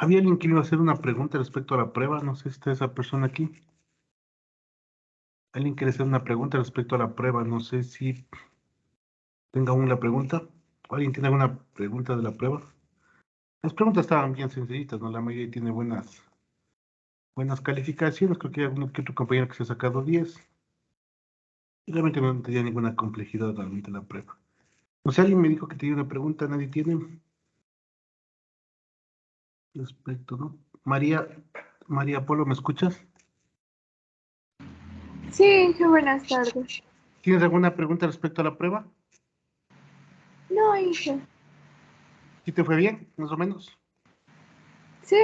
Había alguien que me iba a hacer una pregunta respecto a la prueba, no sé si está esa persona aquí. Alguien quiere hacer una pregunta respecto a la prueba, no sé si tenga aún la pregunta. ¿Alguien tiene alguna pregunta de la prueba? Las preguntas estaban bien sencillitas, ¿no? La mayoría tiene buenas calificaciones, creo que hay alguno que otro compañero que se ha sacado 10. Y realmente no tenía ninguna complejidad realmente la prueba. No sé, alguien me dijo que tenía una pregunta, nadie tiene respecto, ¿no? María Polo, ¿me escuchas? Sí, buenas tardes. ¿Tienes alguna pregunta respecto a la prueba? No, hija. ¿Sí te fue bien, más o menos? Sí,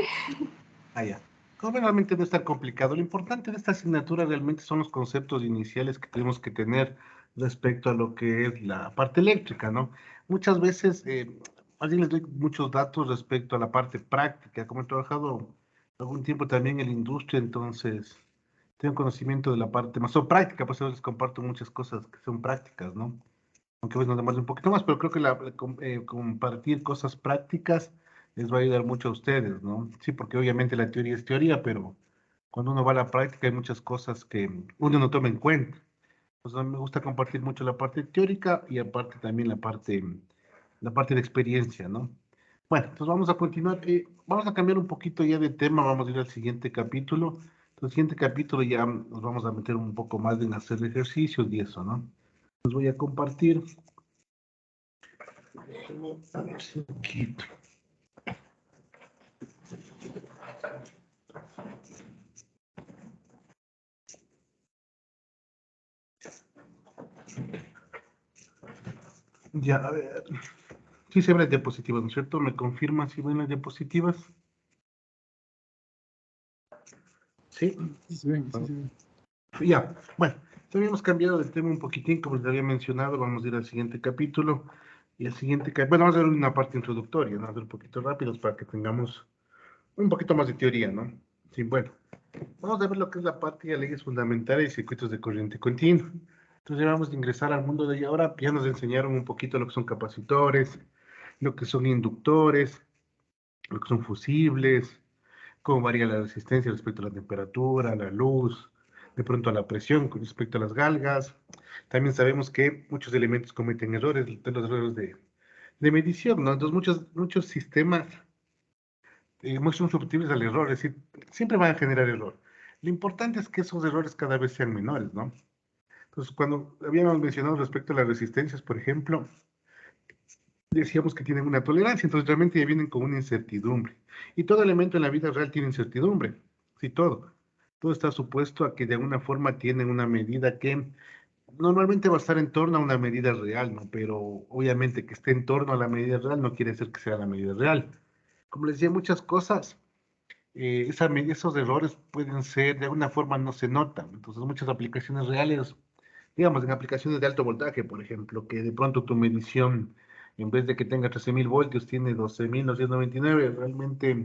Ah, ya. Como realmente no es tan complicado. Lo importante de esta asignatura realmente son los conceptos iniciales que tenemos que tener respecto a lo que es la parte eléctrica, ¿no? Muchas veces, así les doy muchos datos respecto a la parte práctica. Como he trabajado algún tiempo también en la industria, entonces tengo conocimiento de la parte más o práctica, por eso les comparto muchas cosas que son prácticas, ¿no? Aunque pues nos demore un poquito más, pero creo que compartir cosas prácticas les va a ayudar mucho a ustedes, ¿no? Sí, porque obviamente la teoría es teoría, pero cuando uno va a la práctica hay muchas cosas que uno no toma en cuenta. Pues a mí me gusta compartir mucho la parte teórica y aparte también la parte de experiencia, ¿no? Bueno, pues vamos a continuar. Vamos a cambiar un poquito ya de tema, vamos a ir al siguiente capítulo. El siguiente capítulo ya nos vamos a meter un poco más en hacer ejercicios y eso, ¿no? Les voy a compartir. Ya, a ver. Sí se ven las diapositivas, ¿no es cierto? ¿Me confirma si ven las diapositivas? Sí. Sí se ven, sí se ven. Ya, bueno, también hemos cambiado de tema un poquitín, como les había mencionado, vamos a ir al siguiente capítulo. Y el siguiente capítulo, bueno, vamos a ver una parte introductoria, ¿no? Vamos a ver un poquito rápidos para que tengamos un poquito más de teoría, ¿no? Sí, bueno, vamos a ver lo que es la parte de leyes fundamentales y circuitos de corriente continua. Entonces ya vamos a ingresar al mundo de ahora, ya nos enseñaron un poquito lo que son capacitores, lo que son inductores, lo que son fusibles, cómo varía la resistencia respecto a la temperatura, a la luz, de pronto a la presión con respecto a las galgas. También sabemos que muchos elementos cometen errores, de los errores de medición, ¿no? Entonces muchos sistemas son susceptibles al error, es decir, siempre van a generar error. Lo importante es que esos errores cada vez sean menores, ¿no? Entonces, cuando habíamos mencionado respecto a las resistencias, por ejemplo, decíamos que tienen una tolerancia, entonces realmente ya vienen con una incertidumbre. Y todo elemento en la vida real tiene incertidumbre, sí, todo. Todo está supuesto a que de alguna forma tienen una medida que normalmente va a estar en torno a una medida real, ¿no? Pero obviamente que esté en torno a la medida real no quiere decir que sea la medida real. Como les decía, muchas cosas, esos errores pueden ser, de alguna forma no se notan. Entonces, muchas aplicaciones reales, digamos, en aplicaciones de alto voltaje, por ejemplo, que de pronto tu medición, en vez de que tenga 13.000 voltios, tiene 12.999, realmente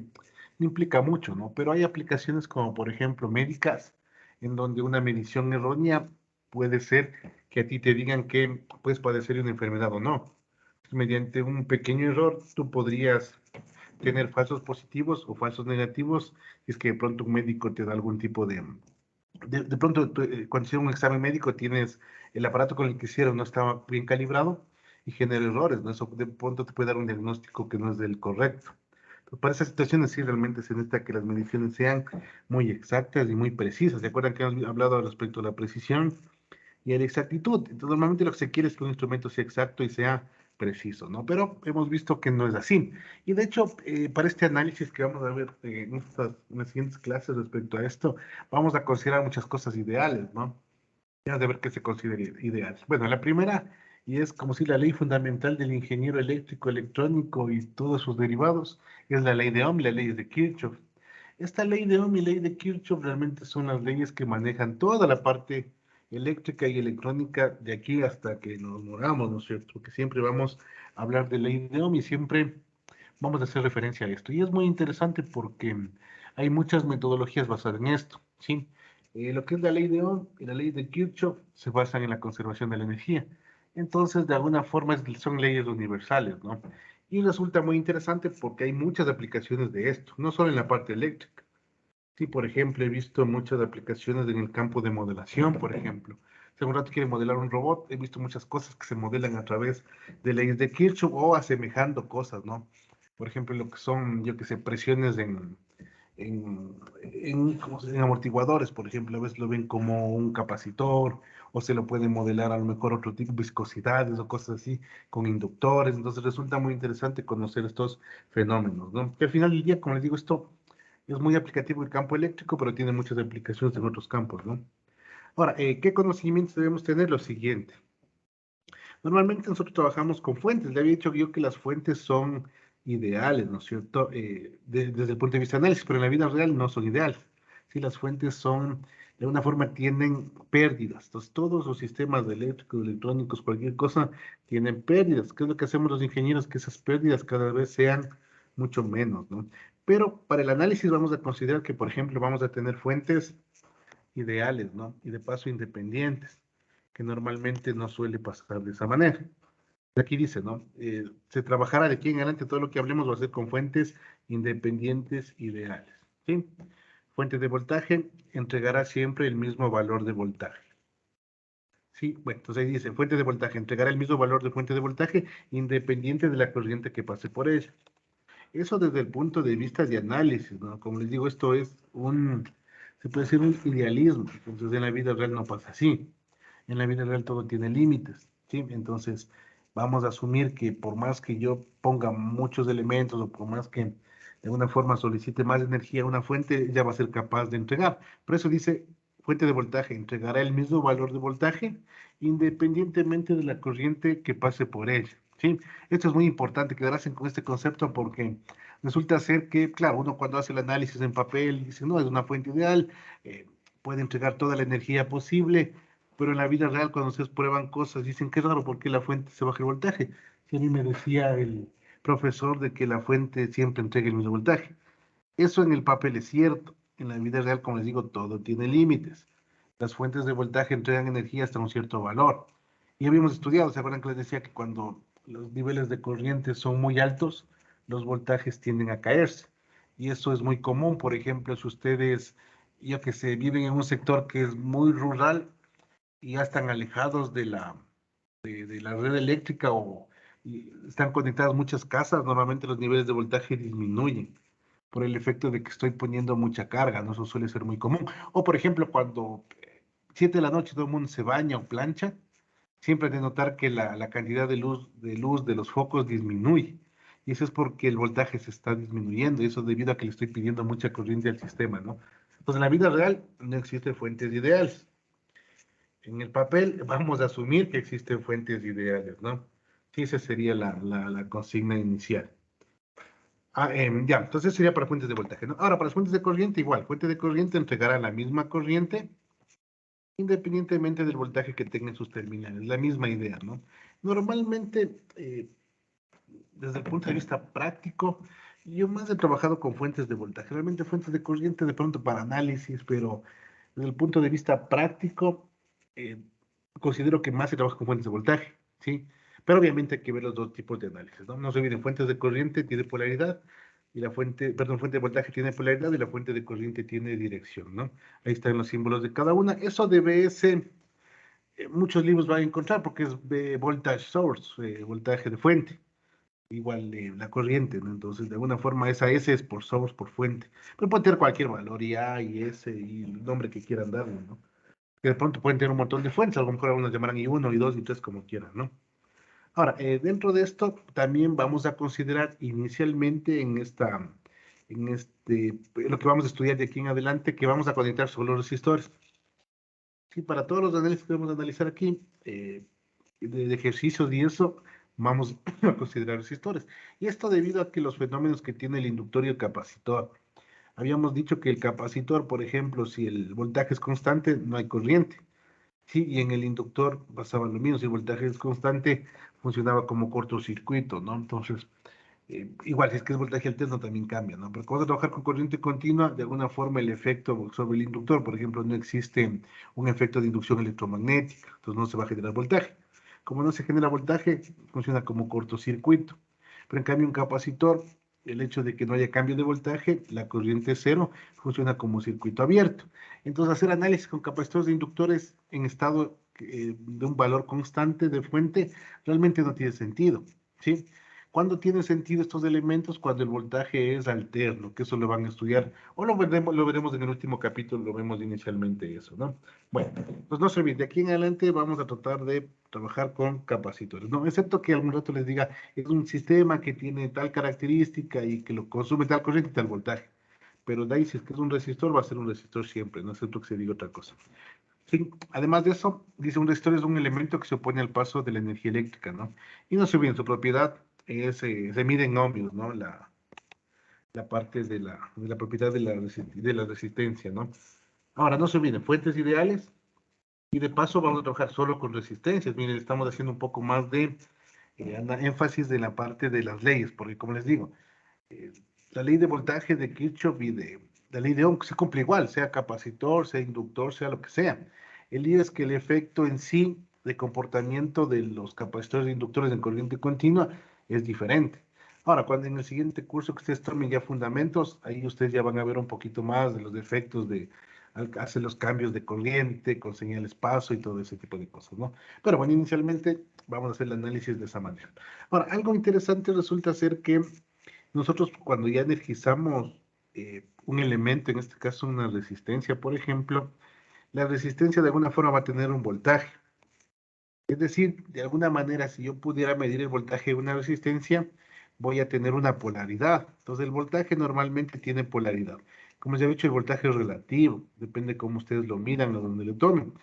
no implica mucho, ¿no? Pero hay aplicaciones como, por ejemplo, médicas, en donde una medición errónea puede ser que a ti te digan que puedes padecer una enfermedad o no. Mediante un pequeño error, tú podrías tener falsos positivos o falsos negativos, si es que de pronto un médico te da algún tipo de pronto, cuando hicieron un examen médico, tienes el aparato con el que hicieron no estaba bien calibrado y genera errores, ¿no? Eso de pronto te puede dar un diagnóstico que no es del correcto. Entonces, para esas situaciones sí realmente se necesita que las mediciones sean muy exactas y muy precisas. ¿Se acuerdan que hemos hablado respecto a la precisión y a la exactitud? Entonces, normalmente lo que se quiere es que un instrumento sea exacto y sea preciso, ¿no? Pero hemos visto que no es así. Y de hecho, para este análisis que vamos a ver en las siguientes clases respecto a esto, vamos a considerar muchas cosas ideales, ¿no? Ya de ver qué se considera ideal. Bueno, la primera, y es como si la ley fundamental del ingeniero eléctrico, electrónico y todos sus derivados, es la ley de Ohm, la ley de Kirchhoff. Esta ley de Ohm y ley de Kirchhoff realmente son las leyes que manejan toda la parte eléctrica y electrónica de aquí hasta que nos moramos, ¿no es cierto? Porque siempre vamos a hablar de ley de Ohm y siempre vamos a hacer referencia a esto. Y es muy interesante porque hay muchas metodologías basadas en esto, ¿sí? Lo que es la ley de Ohm y la ley de Kirchhoff se basan en la conservación de la energía. Entonces, de alguna forma son leyes universales, ¿no? Y resulta muy interesante porque hay muchas aplicaciones de esto, no solo en la parte eléctrica. Sí, por ejemplo, he visto muchas aplicaciones en el campo de modelación, por ejemplo. Si un rato quiere modelar un robot, he visto muchas cosas que se modelan a través de leyes de Kirchhoff o asemejando cosas, ¿no? Por ejemplo, lo que son, yo que sé, presiones en amortiguadores, por ejemplo, a veces lo ven como un capacitor, o se lo pueden modelar a lo mejor otro tipo, viscosidades o cosas así, con inductores. Entonces resulta muy interesante conocer estos fenómenos, ¿no? Que al final del día, como les digo, esto es muy aplicativo en el campo eléctrico, pero tiene muchas aplicaciones en otros campos, ¿no? Ahora, ¿qué conocimientos debemos tener? Lo siguiente. Normalmente nosotros trabajamos con fuentes. Le había dicho yo que las fuentes son ideales, ¿no es cierto? Desde el punto de vista de análisis, pero en la vida real no son ideales. Sí, las fuentes son, de alguna forma, tienen pérdidas. Entonces, todos los sistemas eléctricos, electrónicos, cualquier cosa, tienen pérdidas. ¿Qué es lo que hacemos los ingenieros? Que esas pérdidas cada vez sean mucho menos, ¿no? Pero para el análisis vamos a considerar que, por ejemplo, vamos a tener fuentes ideales, ¿no? Y de paso independientes, que normalmente no suele pasar de esa manera. Aquí dice, ¿no? Se trabajará de aquí en adelante, todo lo que hablemos va a ser con fuentes independientes ideales, ¿sí? Fuente de voltaje entregará siempre el mismo valor de voltaje. Sí, bueno, entonces ahí dice, fuente de voltaje entregará el mismo valor de fuente de voltaje independiente de la corriente que pase por ella. Eso desde el punto de vista de análisis, ¿no? Como les digo, esto es se puede decir un idealismo. Entonces en la vida real no pasa así. En la vida real todo tiene límites, ¿sí? Entonces vamos a asumir que por más que yo ponga muchos elementos o por más que de alguna forma solicite más energía a una fuente, ya va a ser capaz de entregar. Por eso dice, fuente de voltaje entregará el mismo valor de voltaje independientemente de la corriente que pase por ella, ¿sí? Esto es muy importante, quedarse con este concepto porque resulta ser que, claro, uno cuando hace el análisis en papel dice, no, es una fuente ideal, eh, puede entregar toda la energía posible, pero en la vida real cuando se prueban cosas dicen, qué raro, ¿por qué la fuente se baja el voltaje? Si a mí me decía el profesor de que la fuente siempre entrega el mismo voltaje. Eso en el papel es cierto, en la vida real, como les digo, todo tiene límites. Las fuentes de voltaje entregan energía hasta un cierto valor. Y habíamos estudiado, ¿se acuerdan que les decía que cuando los niveles de corriente son muy altos, los voltajes tienden a caerse? Y eso es muy común, por ejemplo, si ustedes, yo que sé, viven en un sector que es muy rural y ya están alejados de la red eléctrica o están conectadas muchas casas, normalmente los niveles de voltaje disminuyen por el efecto de que estoy poniendo mucha carga, ¿no? Eso suele ser muy común. O por ejemplo, cuando 7 de la noche todo el mundo se baña o plancha, siempre hay de notar que la cantidad de luz de los focos disminuye. Y eso es porque el voltaje se está disminuyendo, y eso debido a que le estoy pidiendo mucha corriente al sistema, ¿no? Entonces, en la vida real no existen fuentes ideales. En el papel vamos a asumir que existen fuentes ideales, ¿no? Sí, esa sería la consigna inicial. Ya, entonces sería para fuentes de voltaje, ¿no? Ahora, para las fuentes de corriente, igual, fuente de corriente entregará la misma corriente independientemente del voltaje que tengan sus terminales, la misma idea, ¿no? Normalmente, desde el punto de vista práctico, yo más he trabajado con fuentes de voltaje, realmente fuentes de corriente de pronto para análisis, pero desde el punto de vista práctico, eh, considero que más se trabaja con fuentes de voltaje, ¿sí? Pero obviamente hay que ver los dos tipos de análisis, ¿no? No se olviden, fuentes de corriente tiene polaridad y fuente de voltaje tiene polaridad y la fuente de corriente tiene dirección, ¿no? Ahí están los símbolos de cada una. Eso debe ser, muchos libros van a encontrar porque es voltage source, voltaje de fuente igual la corriente, ¿no? Entonces, de alguna forma, esa S es por source, por fuente. Pero puede tener cualquier valor, y A, y S, y el nombre que quieran darle, ¿no? Que de pronto pueden tener un montón de fuentes, a lo mejor algunos llamarán I1, I2, I3, como quieran, ¿no? Ahora, dentro de esto, también vamos a considerar inicialmente lo que vamos a estudiar de aquí en adelante, que vamos a conectar solo los resistores. Sí, para todos los análisis que vamos a analizar aquí, de ejercicios y eso, vamos a considerar resistores. Y esto debido a que los fenómenos que tiene el inductor y el capacitor. Habíamos dicho que el capacitor, por ejemplo, si el voltaje es constante, no hay corriente. Sí, y en el inductor pasaba lo mismo, si el voltaje es constante, funcionaba como cortocircuito, ¿no? Entonces, igual, si es que es voltaje alterno también cambia, ¿no? Pero cuando trabajar con corriente continua, de alguna forma el efecto sobre el inductor, por ejemplo, no existe un efecto de inducción electromagnética, entonces no se va a generar voltaje. Como no se genera voltaje, funciona como cortocircuito. Pero en cambio un capacitor, el hecho de que no haya cambio de voltaje, la corriente cero, funciona como circuito abierto. Entonces hacer análisis con capacitores de inductores en estado de un valor constante de fuente realmente no tiene sentido, ¿sí? ¿Cuándo tiene sentido estos elementos? Cuando el voltaje es alterno, que eso lo van a estudiar, o lo veremos en el último capítulo, lo vemos inicialmente eso, ¿no? Bueno, pues no se olviden, de aquí en adelante vamos a tratar de trabajar con capacitores, ¿no? Excepto que algún rato les diga, es un sistema que tiene tal característica y que lo consume tal corriente y tal voltaje. Pero de ahí, si es que es un resistor, va a ser un resistor siempre, no excepto que se diga otra cosa. Sí, además de eso, dice un resistor es un elemento que se opone al paso de la energía eléctrica, ¿no? Y no se olviden, su propiedad se mide en ohmios, ¿no? La parte de la propiedad de la resistencia, ¿no? Ahora, no se olviden, fuentes ideales, y de paso vamos a trabajar solo con resistencias. Miren, estamos haciendo un poco más de énfasis de la parte de las leyes, porque como les digo, eh, la ley de voltaje de Kirchhoff y de la ley de Ohm se cumple igual, sea capacitor, sea inductor, sea lo que sea. El lío es que el efecto en sí de comportamiento de los capacitores e inductores en corriente continua es diferente. Ahora, cuando en el siguiente curso que ustedes tomen ya fundamentos, ahí ustedes ya van a ver un poquito más de los efectos de hacer los cambios de corriente con señales paso y todo ese tipo de cosas, ¿no? Pero bueno, inicialmente vamos a hacer el análisis de esa manera. Ahora, algo interesante resulta ser que nosotros cuando ya energizamos un elemento, en este caso una resistencia, por ejemplo, la resistencia de alguna forma va a tener un voltaje. Es decir, de alguna manera, si yo pudiera medir el voltaje de una resistencia, voy a tener una polaridad. Entonces, el voltaje normalmente tiene polaridad. Como ya he dicho, el voltaje es relativo, depende de cómo ustedes lo midan o donde lo tomen.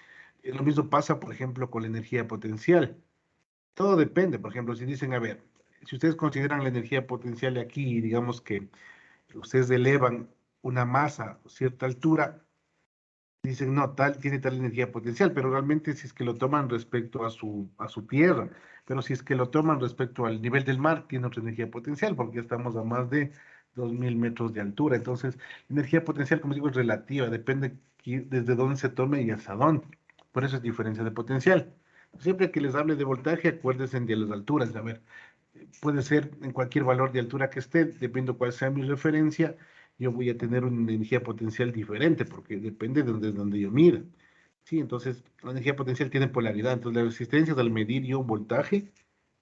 Lo mismo pasa, por ejemplo, con la energía potencial. Todo depende, por ejemplo, si dicen, a ver, si ustedes consideran la energía potencial de aquí y digamos que ustedes elevan una masa a cierta altura, dicen, no, tal, tiene tal energía potencial, pero realmente si es que lo toman respecto a su tierra, pero si es que lo toman respecto al nivel del mar, tiene otra energía potencial, porque ya estamos a más de 2000 metros de altura. Entonces, la energía potencial, como digo, es relativa, depende desde dónde se tome y hasta dónde. Por eso es diferencia de potencial. Siempre que les hable de voltaje, acuérdense de las alturas. A ver, puede ser en cualquier valor de altura que esté, depende cuál sea mi referencia, yo voy a tener una energía potencial diferente, porque depende de donde yo mida. Sí, entonces la energía potencial tiene polaridad, entonces las resistencias al medir yo un voltaje,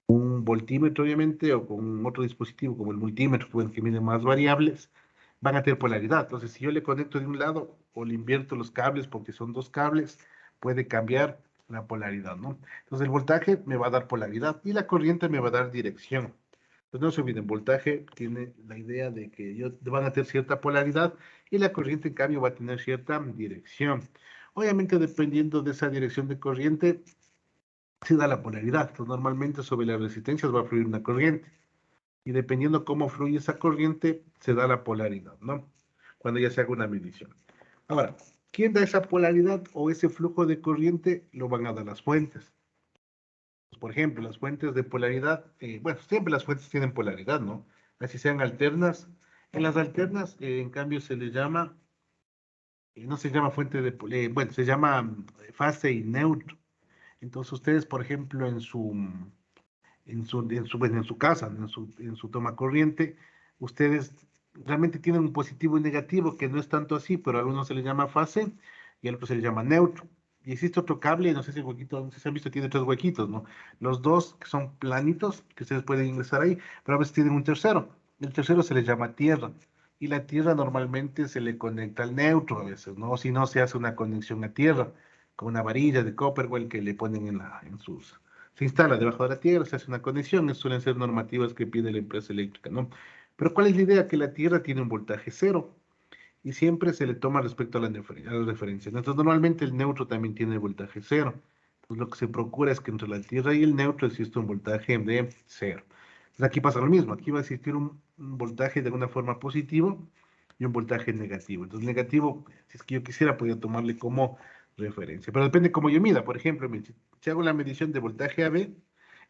un voltímetro obviamente, o con otro dispositivo como el multímetro, que mide más variables, van a tener polaridad. Entonces, si yo le conecto de un lado o le invierto los cables, porque son dos cables, puede cambiar la polaridad, ¿no? Entonces, el voltaje me va a dar polaridad y la corriente me va a dar dirección. Entonces, no se olviden, voltaje tiene la idea de que van a tener cierta polaridad y la corriente, en cambio, va a tener cierta dirección. Obviamente, dependiendo de esa dirección de corriente, se da la polaridad. Entonces, normalmente sobre las resistencias va a fluir una corriente y dependiendo cómo fluye esa corriente, se da la polaridad, ¿no? Cuando ya se haga una medición. Ahora, ¿quién da esa polaridad o ese flujo de corriente? Lo van a dar las fuentes. Por ejemplo, las fuentes de polaridad, bueno, siempre las fuentes tienen polaridad, ¿no? Así sean alternas. En las alternas, en cambio, se les llama, no se llama fuente de, bueno, se llama fase y neutro. Entonces, ustedes, por ejemplo, bueno, en su casa, en su toma corriente, ustedes realmente tienen un positivo y negativo, que no es tanto así, pero a uno se le llama fase y al otro se le llama neutro. Y existe otro cable, no sé si el huequito, no sé si han visto, tiene tres huequitos, ¿no? Los dos que son planitos, que ustedes pueden ingresar ahí, pero a veces tienen un tercero. El tercero se le llama tierra. Y la tierra normalmente se le conecta al neutro a veces, ¿no? Si no, se hace una conexión a tierra con una varilla de Copperwell que le ponen en sus se instala debajo de la tierra, se hace una conexión, esas suelen ser normativas que pide la empresa eléctrica, ¿no? Pero ¿cuál es la idea? Que la tierra tiene un voltaje cero y siempre se le toma respecto a la referencia, ¿no? Entonces, normalmente el neutro también tiene voltaje cero. Entonces, lo que se procura es que entre la tierra y el neutro existe un voltaje de cero. Entonces, aquí pasa lo mismo, aquí va a existir un voltaje de alguna forma positivo y un voltaje negativo. Entonces, negativo, si es que yo quisiera, podría tomarle como referencia. Pero depende cómo yo mida. Por ejemplo, si hago la medición de voltaje AB,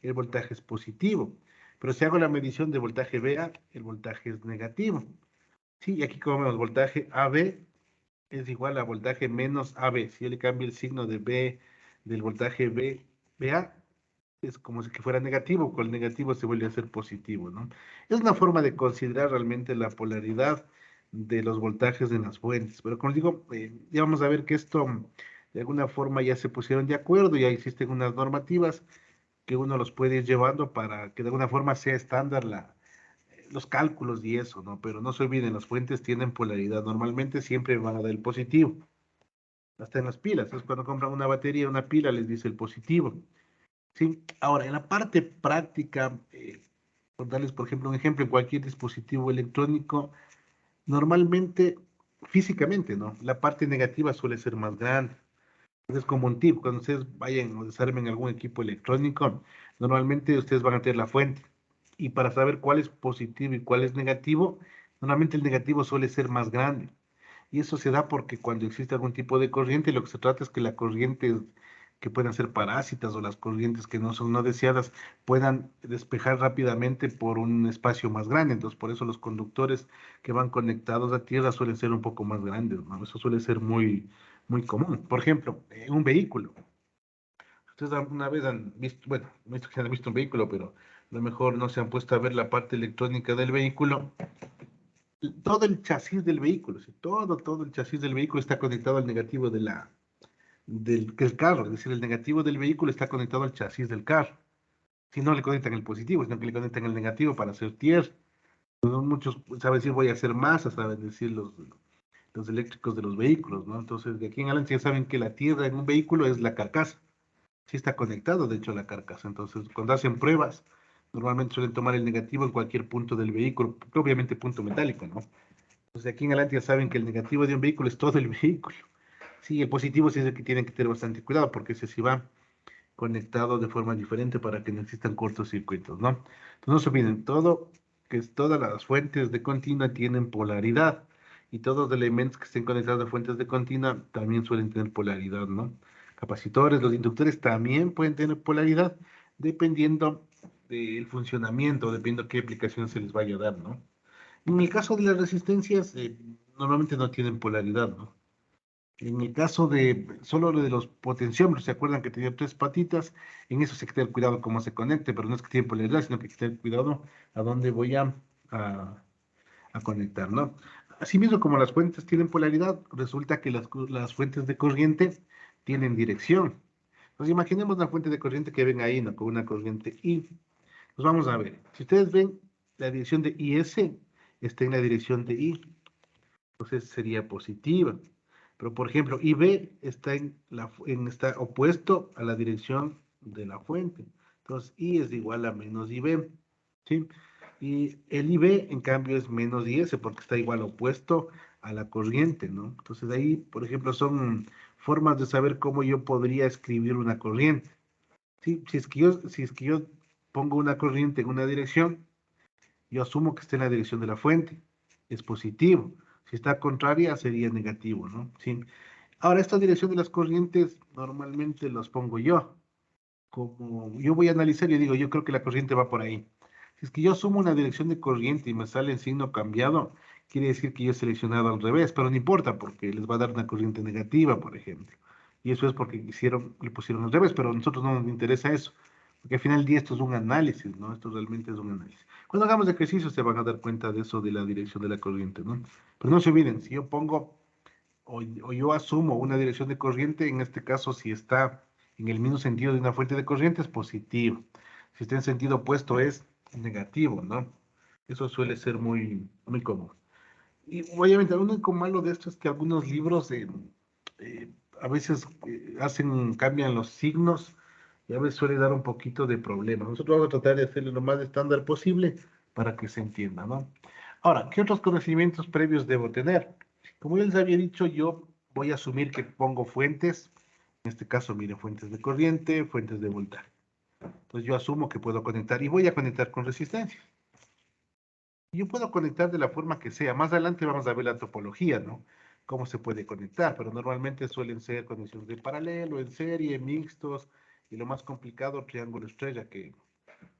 el voltaje es positivo. Pero si hago la medición de voltaje BA, el voltaje es negativo. Sí, y aquí como vemos, voltaje AB es igual a voltaje menos AB. Si yo le cambio el signo de B del voltaje B, BA, es como si que fuera negativo, con el negativo se vuelve a ser positivo, ¿no? Es una forma de considerar realmente la polaridad de los voltajes en las fuentes, pero como digo, ya vamos a ver que esto de alguna forma ya se pusieron de acuerdo, ya existen unas normativas que uno los puede ir llevando para que de alguna forma sea estándar los cálculos y eso, ¿no? Pero no se olviden, las fuentes tienen polaridad, normalmente siempre van a dar el positivo, hasta en las pilas, es cuando compran una batería, una pila les dice el positivo. Sí, ahora en la parte práctica, por darles por ejemplo un ejemplo, en cualquier dispositivo electrónico, normalmente, físicamente, ¿no? La parte negativa suele ser más grande. Entonces, como un tip, cuando ustedes vayan o desarmen algún equipo electrónico, normalmente ustedes van a tener la fuente. Y para saber cuál es positivo y cuál es negativo, normalmente el negativo suele ser más grande. Y eso se da porque cuando existe algún tipo de corriente, lo que se trata es que la corriente que puedan ser parásitas o las corrientes que no son no deseadas puedan despejar rápidamente por un espacio más grande. Entonces, por eso los conductores que van conectados a tierra suelen ser un poco más grandes, ¿no? Eso suele ser muy común. Por ejemplo, en un vehículo. Ustedes alguna vez han visto, bueno, no he visto que han visto un vehículo, pero a lo mejor no se han puesto a ver la parte electrónica del vehículo. Todo el chasis del vehículo, ¿sí? Todo el chasis del vehículo está conectado al negativo del carro, es decir, el negativo del vehículo está conectado al chasis del carro. Si no le conectan el positivo, sino que le conectan el negativo para hacer tierra. No muchos saben decir voy a hacer masa, saben decir los eléctricos de los vehículos, ¿no? Entonces, de aquí en adelante ya saben que la tierra en un vehículo es la carcasa. Sí está conectado, de hecho, a la carcasa. Entonces, cuando hacen pruebas, normalmente suelen tomar el negativo en cualquier punto del vehículo, obviamente punto metálico, ¿no? Pues de aquí en adelante ya saben que el negativo de un vehículo es todo el vehículo. Sí, el positivo sí es el que tienen que tener bastante cuidado porque ese sí va conectado de forma diferente para que no existan cortocircuitos, ¿no? Entonces no se olviden, todas las fuentes de continua tienen polaridad y todos los elementos que estén conectados a fuentes de continua también suelen tener polaridad, ¿no? Capacitores, los inductores también pueden tener polaridad dependiendo del funcionamiento, dependiendo qué aplicación se les vaya a dar, ¿no? En el caso de las resistencias, normalmente no tienen polaridad, ¿no? En el caso de solo lo de los potenciómetros, ¿se acuerdan que tenía tres patitas? En eso sí hay que tener cuidado cómo se conecte, pero no es que tiene polaridad, sino que hay que tener cuidado a dónde voy a, a conectar, ¿no? Asimismo, como las fuentes tienen polaridad, resulta que las fuentes de corriente tienen dirección. Entonces, imaginemos una fuente de corriente que ven ahí, ¿no? Con una corriente I. Pues vamos a ver. Si ustedes ven, la dirección de IS está en la dirección de I, entonces sería positiva. Pero, por ejemplo, IB está opuesto a la dirección de la fuente. Entonces, I es igual a menos IB, ¿sí? Y el IB, en cambio, es menos IS porque está igual opuesto a la corriente, ¿no? Entonces, ahí, por ejemplo, son formas de saber cómo yo podría escribir una corriente. ¿Sí? Si es que yo pongo una corriente en una dirección, yo asumo que está en la dirección de la fuente, es positivo. Si está contraria, sería negativo, ¿no? Sí. Ahora, esta dirección de las corrientes normalmente las pongo yo. Como yo voy a analizar, yo digo, yo creo que la corriente va por ahí. Si es que yo asumo una dirección de corriente y me sale el signo cambiado, quiere decir que yo he seleccionado al revés, pero no importa porque les va a dar una corriente negativa, por ejemplo. Y eso es porque le pusieron al revés, pero a nosotros no nos interesa eso. Porque al final del día esto es un análisis, ¿no? Esto realmente es un análisis. Cuando hagamos ejercicios se van a dar cuenta de eso de la dirección de la corriente, ¿no? Pero no se olviden, si yo pongo o yo asumo una dirección de corriente, en este caso, si está en el mismo sentido de una fuente de corriente, es positivo. Si está en sentido opuesto, es negativo, ¿no? Eso suele ser muy común. Y obviamente, lo único malo de esto es que algunos libros eh, a veces cambian los signos y a veces suele dar un poquito de problema. Nosotros vamos a tratar de hacerlo lo más estándar posible para que se entienda, ¿no? Ahora, ¿qué otros conocimientos previos debo tener? Como yo les había dicho, yo voy a asumir que pongo fuentes, en este caso, miren, fuentes de corriente, fuentes de voltaje. Entonces yo asumo que puedo conectar y voy a conectar con resistencia. Yo puedo conectar de la forma que sea. Más adelante vamos a ver la topología, ¿no? Cómo se puede conectar, pero normalmente suelen ser conexiones de paralelo, en serie, mixtos, y lo más complicado, triángulo estrella, que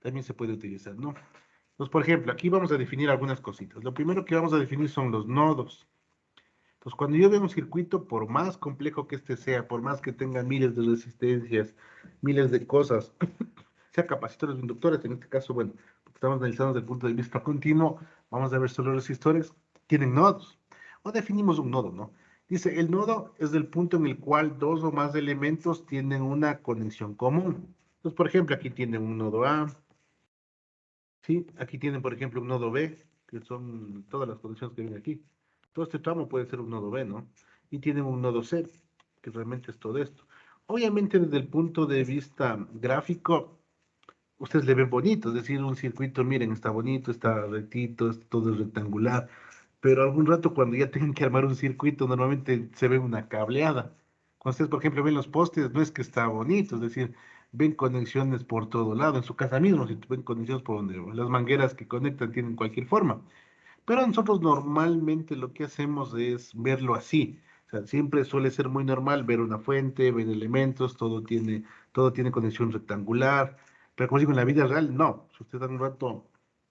también se puede utilizar, ¿no? Entonces, por ejemplo, aquí vamos a definir algunas cositas. Lo primero que vamos a definir son los nodos. Entonces, cuando yo veo un circuito, por más complejo que este sea, por más que tenga miles de resistencias, miles de cosas, sea capacitores o inductores, en este caso, bueno, porque estamos analizando desde el punto de vista continuo, vamos a ver solo resistores, tienen nodos, o definimos un nodo, ¿no? Dice, el nodo es el punto en el cual dos o más elementos tienen una conexión común. Entonces, por ejemplo, aquí tienen un nodo A, ¿sí? Aquí tienen, por ejemplo, un nodo B, que son todas las conexiones que ven aquí. Todo este tramo puede ser un nodo B, ¿no? Y tienen un nodo C, que realmente es todo esto. Obviamente, desde el punto de vista gráfico, ustedes le ven bonito, es decir, un circuito, miren, está bonito, está rectito, todo es rectangular, pero algún rato cuando ya tengan que armar un circuito, normalmente se ve una cableada. Cuando ustedes, por ejemplo, ven los postes, no es que está bonito, es decir, ven conexiones por todo lado, en su casa mismo, si ven conexiones por donde las mangueras que conectan tienen cualquier forma. Pero nosotros normalmente lo que hacemos es verlo así. O sea, siempre suele ser muy normal ver una fuente, ver elementos, todo tiene conexión rectangular. Pero como digo, en la vida real, no. Si ustedes un rato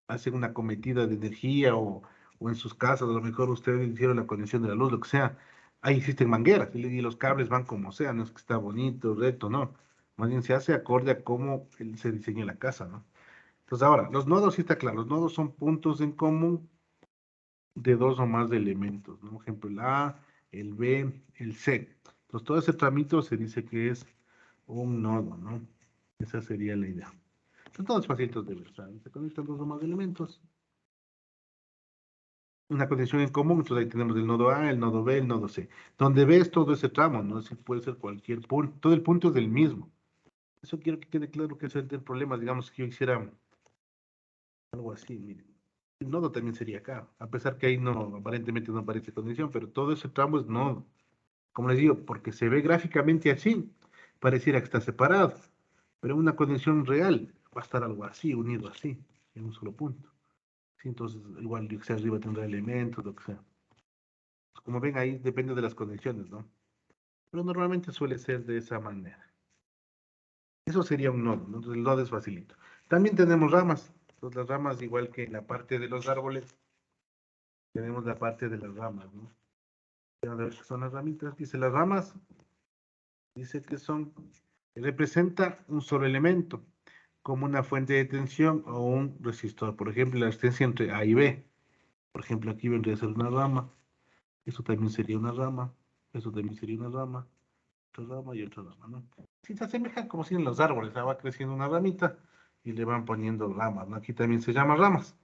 hacen una cometida de energía o en sus casas, a lo mejor ustedes hicieron la conexión de la luz, lo que sea, ahí existen mangueras y los cables van como sea, no es que está bonito, recto, no. Más bien se hace acorde a cómo se diseñó la casa, ¿no? Entonces ahora, los nodos sí está claro, los nodos son puntos en común de dos o más de elementos, ¿no? Por ejemplo, el A, el B, el C. Entonces, todo ese tramito se dice que es un nodo, ¿no? Esa sería la idea. Entonces, todos facilitos de ver, ¿saben? Se conectan dos o más elementos. Una conexión en común, entonces ahí tenemos el nodo A, el nodo B, el nodo C. Donde ves todo ese tramo, ¿no? Si puede ser cualquier punto, todo el punto es del mismo. Eso quiero que quede claro que ese es el problema, digamos que yo hiciera algo así, miren. El nodo también sería acá, a pesar que ahí no, aparentemente no aparece conexión, pero todo ese tramo es nodo. Como les digo, porque se ve gráficamente así, pareciera que está separado, pero en una conexión real va a estar algo así, unido así, en un solo punto. Sí, entonces, igual, yo que sea arriba tendrá elementos, lo que sea. Pues como ven ahí, depende de las conexiones, ¿no? Pero normalmente suele ser de esa manera. Eso sería un nodo, ¿no? Entonces, el nodo es facilito. También tenemos ramas. Entonces, las ramas, igual que en la parte de los árboles, tenemos la parte de las ramas, ¿no? A ver qué son las ramitas. Dice, las ramas, dice que son, representa un solo elemento, como una fuente de tensión o un resistor. Por ejemplo, la resistencia entre A y B. Por ejemplo, aquí vendría a ser una rama. Eso también sería una rama. Eso también sería una rama. Otra rama y otra rama, ¿no? Sí, se asemejan como si en los árboles. Va creciendo una ramita y le van poniendo ramas, ¿no? Aquí también se llama ramas.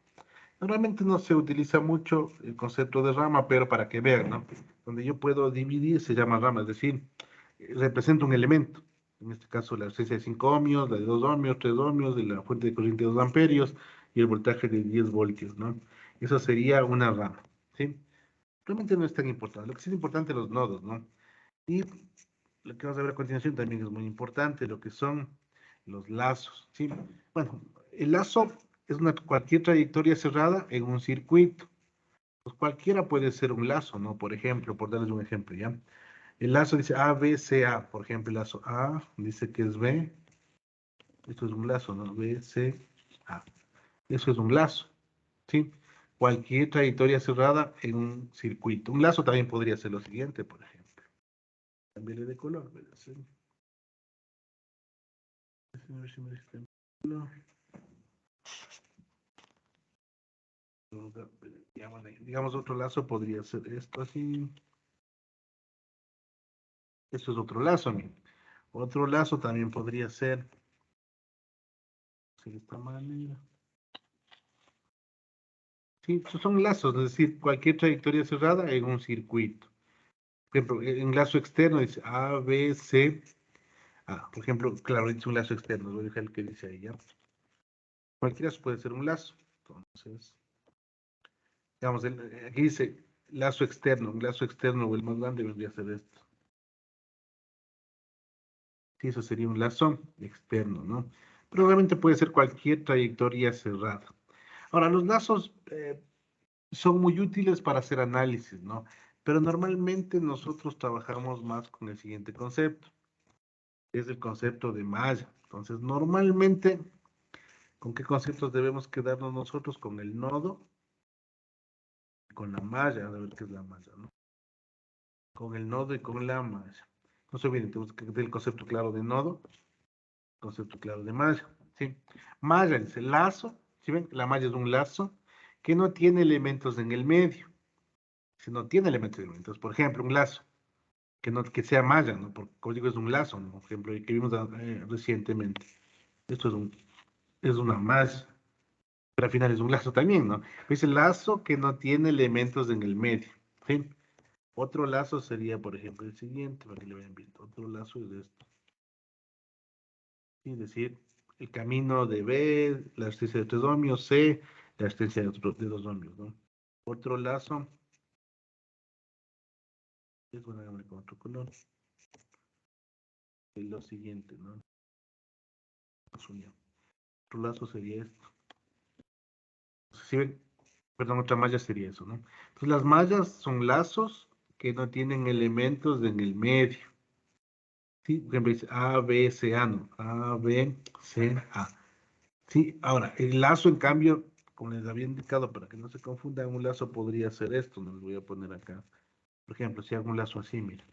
Normalmente no se utiliza mucho el concepto de rama, pero para que vean, ¿no? Donde yo puedo dividir se llama rama, es decir, representa un elemento. En este caso, la resistencia de 5 ohmios, la de 2 ohmios, 3 ohmios, de la fuente de corriente de 2 amperios y el voltaje de 10 voltios, ¿no? Eso sería una rama, ¿sí? Realmente no es tan importante. Lo que sí es importante los nodos, ¿no? Y lo que vamos a ver a continuación también es muy importante, lo que son los lazos, ¿sí? Bueno, el lazo es cualquier trayectoria cerrada en un circuito. Pues cualquiera puede ser un lazo, ¿no? Por ejemplo, por darles un ejemplo, ¿ya? El lazo dice A, B, C, A. Por ejemplo, el lazo A dice que es B. Esto es un lazo, ¿no? B, C, A. Eso es un lazo, ¿sí? Cualquier trayectoria cerrada en un circuito. Un lazo también podría ser lo siguiente, por ejemplo. Cambiarle de color, ¿verdad? Sí. A ver si me deja cambiarlo. Digamos, otro lazo podría ser esto así. Esto es otro lazo, miren. Otro lazo también podría ser de esta manera. Sí, son lazos, es decir, cualquier trayectoria cerrada en un circuito. Por ejemplo, en lazo externo dice A, B, C, A. Por ejemplo, claro, es un lazo externo, voy a dejar el que dice ahí ya. Cualquiera puede ser un lazo. Entonces, digamos, aquí dice lazo externo, un lazo externo o el más grande vendría a ser esto. Sí, eso sería un lazo externo, ¿no? Pero realmente puede ser cualquier trayectoria cerrada. Ahora, los lazos son muy útiles para hacer análisis, ¿no? Pero normalmente nosotros trabajamos más con el siguiente concepto, es el concepto de malla. Entonces, normalmente, ¿con qué conceptos debemos quedarnos nosotros? Con el nodo, con la malla, a ver qué es la malla, ¿no? Con el nodo y con la malla. No se olviden, tenemos que tener el concepto claro de nodo, concepto claro de malla. ¿sí? Malla es el lazo, ¿sí ven? La malla es un lazo que no tiene elementos en el medio. Si no tiene elementos en el medio, entonces, por ejemplo, un lazo que sea malla, ¿no? Porque código es un lazo, ¿no? Por ejemplo, el que vimos recientemente. Esto es una malla, pero al final es un lazo también, ¿no? Es el lazo que no tiene elementos en el medio, ¿sí? Otro lazo sería, por ejemplo, el siguiente, para que le vayan viendo. Otro lazo es esto. Es decir, el camino de B, la resistencia de tridomio, C, la resistencia de dos ohmios, ¿no? Otro lazo, es bueno, hagámosle con otro color. Es lo siguiente, ¿no? Otro lazo sería esto. Si ven, perdón, otra malla sería eso, ¿no? Entonces las mallas son lazos que no tienen elementos en el medio. ¿Sí? Por ejemplo, dice A, B, C, A, ¿no? A, B, C, A. Sí, ahora, el lazo, en cambio, como les había indicado, para que no se confundan, un lazo podría ser esto, no les voy a poner acá. Por ejemplo, si hago un lazo así, mira,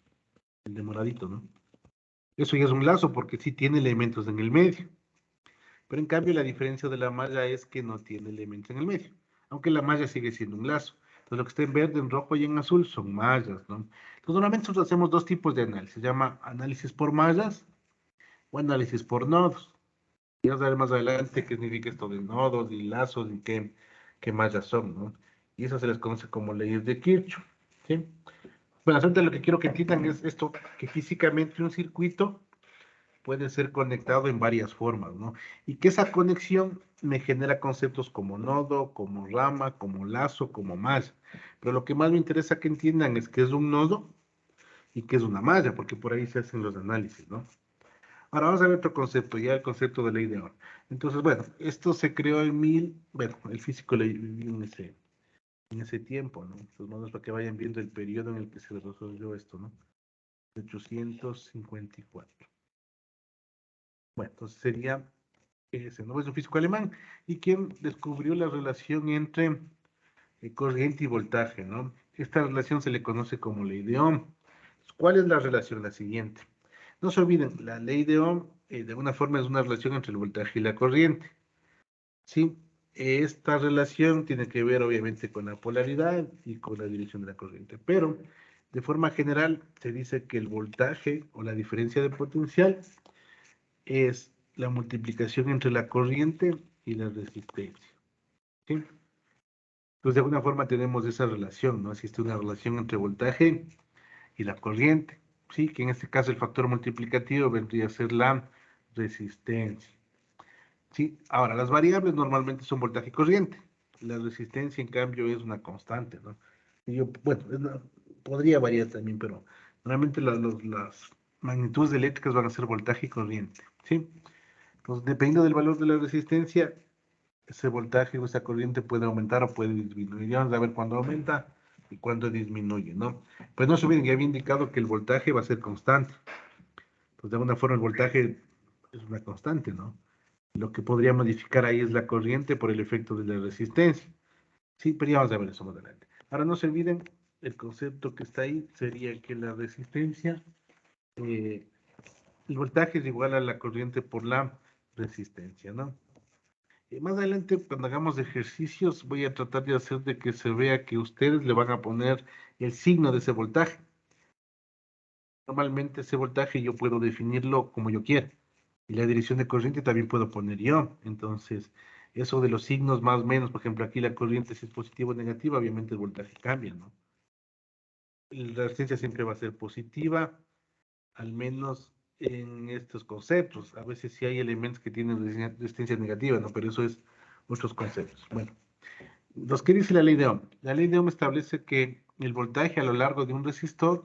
el de moradito, ¿no? Eso ya es un lazo porque sí tiene elementos en el medio. Pero en cambio, la diferencia de la malla es que no tiene elementos en el medio, aunque la malla sigue siendo un lazo. Entonces, lo que está en verde, en rojo y en azul son mallas, ¿no? Entonces, normalmente nosotros hacemos dos tipos de análisis. Se llama análisis por mallas o análisis por nodos. Ya vamos a ver más adelante qué significa esto de nodos y lazos y qué mallas son, ¿no? Y eso se les conoce como leyes de Kirchhoff, ¿sí? Bueno, ahorita lo que quiero que entiendan es esto, que físicamente un circuito puede ser conectado en varias formas, ¿no? Y que esa conexión me genera conceptos como nodo, como rama, como lazo, como malla. Pero lo que más me interesa que entiendan es que es un nodo y que es una malla, porque por ahí se hacen los análisis, ¿no? Ahora vamos a ver otro concepto, ya el concepto de ley de Ohm. Entonces, bueno, esto se creó en bueno, el físico le vivió en ese tiempo, ¿no? Entonces, vamos para que vayan viendo el periodo en el que se resolvió esto, ¿no? 1854. Bueno, entonces sería ese, ¿no? Es un físico alemán y quien descubrió la relación entre corriente y voltaje, ¿no? Esta relación se le conoce como ley de Ohm. ¿Cuál es la relación? La siguiente. No se olviden, la ley de Ohm de alguna forma es una relación entre el voltaje y la corriente. ¿Sí? Esta relación tiene que ver obviamente con la polaridad y con la dirección de la corriente, pero de forma general se dice que el voltaje o la diferencia de potencial es la multiplicación entre la corriente y la resistencia. ¿Sí? Entonces, de alguna forma tenemos esa relación, ¿no? Existe una relación entre voltaje y la corriente, ¿sí? Que en este caso el factor multiplicativo vendría a ser la resistencia, ¿sí? Ahora, las variables normalmente son voltaje y corriente. La resistencia, en cambio, es una constante, ¿no? Y yo, bueno, podría variar también, pero normalmente las magnitudes eléctricas van a ser voltaje y corriente, ¿sí? Entonces, dependiendo del valor de la resistencia, ese voltaje o esa corriente puede aumentar o puede disminuir. Ya vamos a ver cuándo aumenta y cuándo disminuye, ¿no? Pues no se olviden, ya había indicado que el voltaje va a ser constante. Pues de alguna forma el voltaje es una constante, ¿no? Lo que podría modificar ahí es la corriente por el efecto de la resistencia. Sí, pero ya vamos a ver eso más adelante. Ahora no se olviden, el concepto que está ahí sería que la resistencia, eh, el voltaje es igual a la corriente por la resistencia, ¿no? Más adelante, cuando hagamos ejercicios, voy a tratar de hacer de que se vea que ustedes le van a poner el signo de ese voltaje. Normalmente ese voltaje yo puedo definirlo como yo quiera. Y la dirección de corriente también puedo poner yo. Entonces, eso de los signos más o menos, por ejemplo, aquí la corriente si es positiva o negativa, obviamente el voltaje cambia, ¿no? La resistencia siempre va a ser positiva, al menos en estos conceptos. A veces sí hay elementos que tienen resistencia negativa, ¿no? Pero eso es otros conceptos. Bueno. ¿Qué dice la ley de Ohm? La ley de Ohm establece que el voltaje a lo largo de un resistor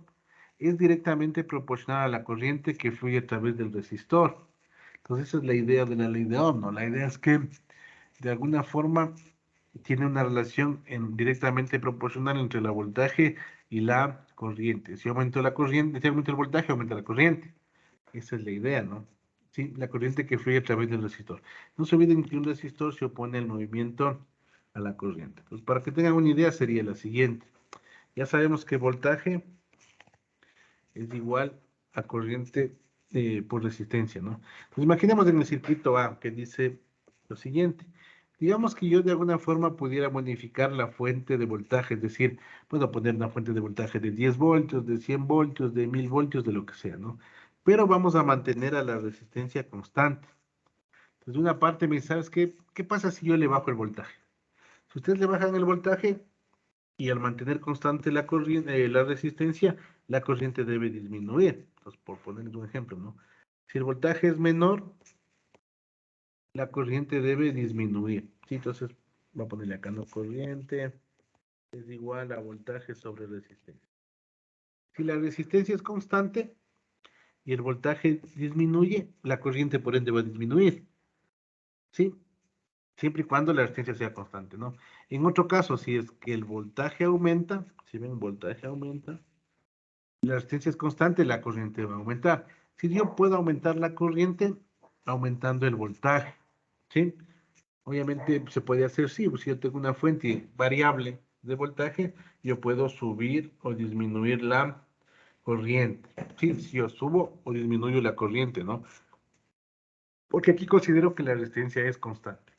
es directamente proporcional a la corriente que fluye a través del resistor. Entonces, esa es la idea de la ley de Ohm, ¿no? La idea es que, de alguna forma, tiene una relación directamente proporcional entre el voltaje y la corriente. Si aumenta la corriente, si aumenta el voltaje, aumenta la corriente. Esa es la idea, ¿no? Sí, la corriente que fluye a través del resistor. No se olviden que un resistor se opone al movimiento a la corriente. Entonces, para que tengan una idea, sería la siguiente. Ya sabemos que voltaje es igual a corriente por resistencia, ¿no? Pues imaginemos en el circuito A que dice lo siguiente. Digamos que yo de alguna forma pudiera modificar la fuente de voltaje, es decir, puedo poner una fuente de voltaje de 10 voltios, de 100 voltios, de 1000 voltios, de lo que sea, ¿no? Pero vamos a mantener a la resistencia constante. Entonces, una parte me dice, ¿sabes qué? ¿Qué pasa si yo le bajo el voltaje? Si ustedes le bajan el voltaje y al mantener constante la corriente, la resistencia, la corriente debe disminuir. Entonces, por ponerles un ejemplo, ¿no? Si el voltaje es menor, la corriente debe disminuir. ¿Sí? Entonces, voy a ponerle acá, no, corriente es igual a voltaje sobre resistencia. Si la resistencia es constante y el voltaje disminuye, la corriente por ende va a disminuir. ¿Sí? Siempre y cuando la resistencia sea constante, ¿no? En otro caso, si es que el voltaje aumenta, si ven, voltaje aumenta, la resistencia es constante, la corriente va a aumentar. Si yo puedo aumentar la corriente aumentando el voltaje, ¿sí? Obviamente se puede hacer, sí, pues si yo tengo una fuente variable de voltaje, yo puedo subir o disminuir la corriente, ¿sí? Si yo subo o disminuyo la corriente, ¿no? Porque aquí considero que la resistencia es constante.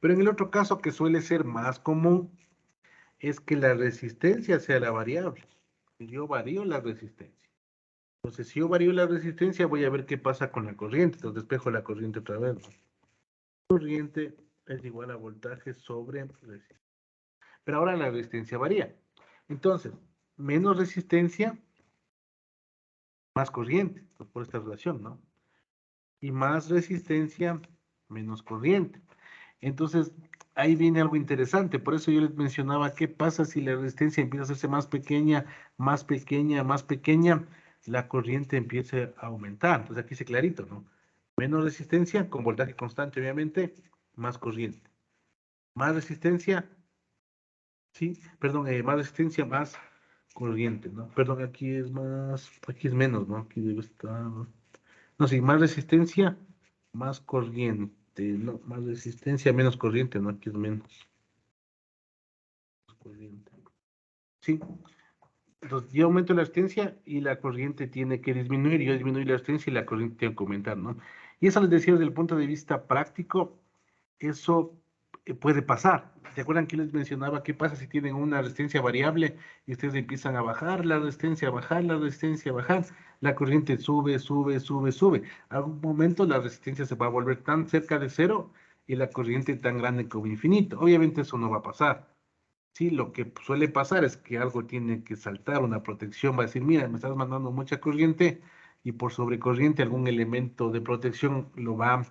Pero en el otro caso que suele ser más común, es que la resistencia sea la variable. Yo varío la resistencia. Entonces, si yo varío la resistencia, voy a ver qué pasa con la corriente. Entonces, despejo la corriente otra vez, ¿no? Corriente es igual a voltaje sobre resistencia. Pero ahora la resistencia varía. Entonces, menos resistencia, más corriente. Pues por esta relación, ¿no? Y más resistencia, menos corriente. Entonces, ahí viene algo interesante. Por eso yo les mencionaba qué pasa si la resistencia empieza a hacerse más pequeña, más pequeña, más pequeña, la corriente empieza a aumentar. Entonces, aquí dice clarito, ¿no? Menos resistencia, con voltaje constante, obviamente, más corriente. Más resistencia, sí, perdón, más resistencia, más corriente, ¿no? Perdón, aquí es menos, ¿no? Aquí debe estar, no, sí, más resistencia, más corriente, no, más resistencia, menos corriente, ¿no? Aquí es menos corriente. Sí, entonces yo aumento la resistencia y la corriente tiene que disminuir, yo disminuyo la resistencia y la corriente tiene que aumentar, ¿no? Y eso les decía desde el punto de vista práctico, eso puede pasar. ¿Se acuerdan que les mencionaba qué pasa si tienen una resistencia variable y ustedes empiezan a bajar la resistencia, a bajar la resistencia, a bajar? La corriente sube, sube, sube, sube. A algún momento la resistencia se va a volver tan cerca de cero y la corriente tan grande como infinito. Obviamente eso no va a pasar. Sí, lo que suele pasar es que algo tiene que saltar, una protección va a decir, mira, me estás mandando mucha corriente y por sobrecorriente algún elemento de protección lo va a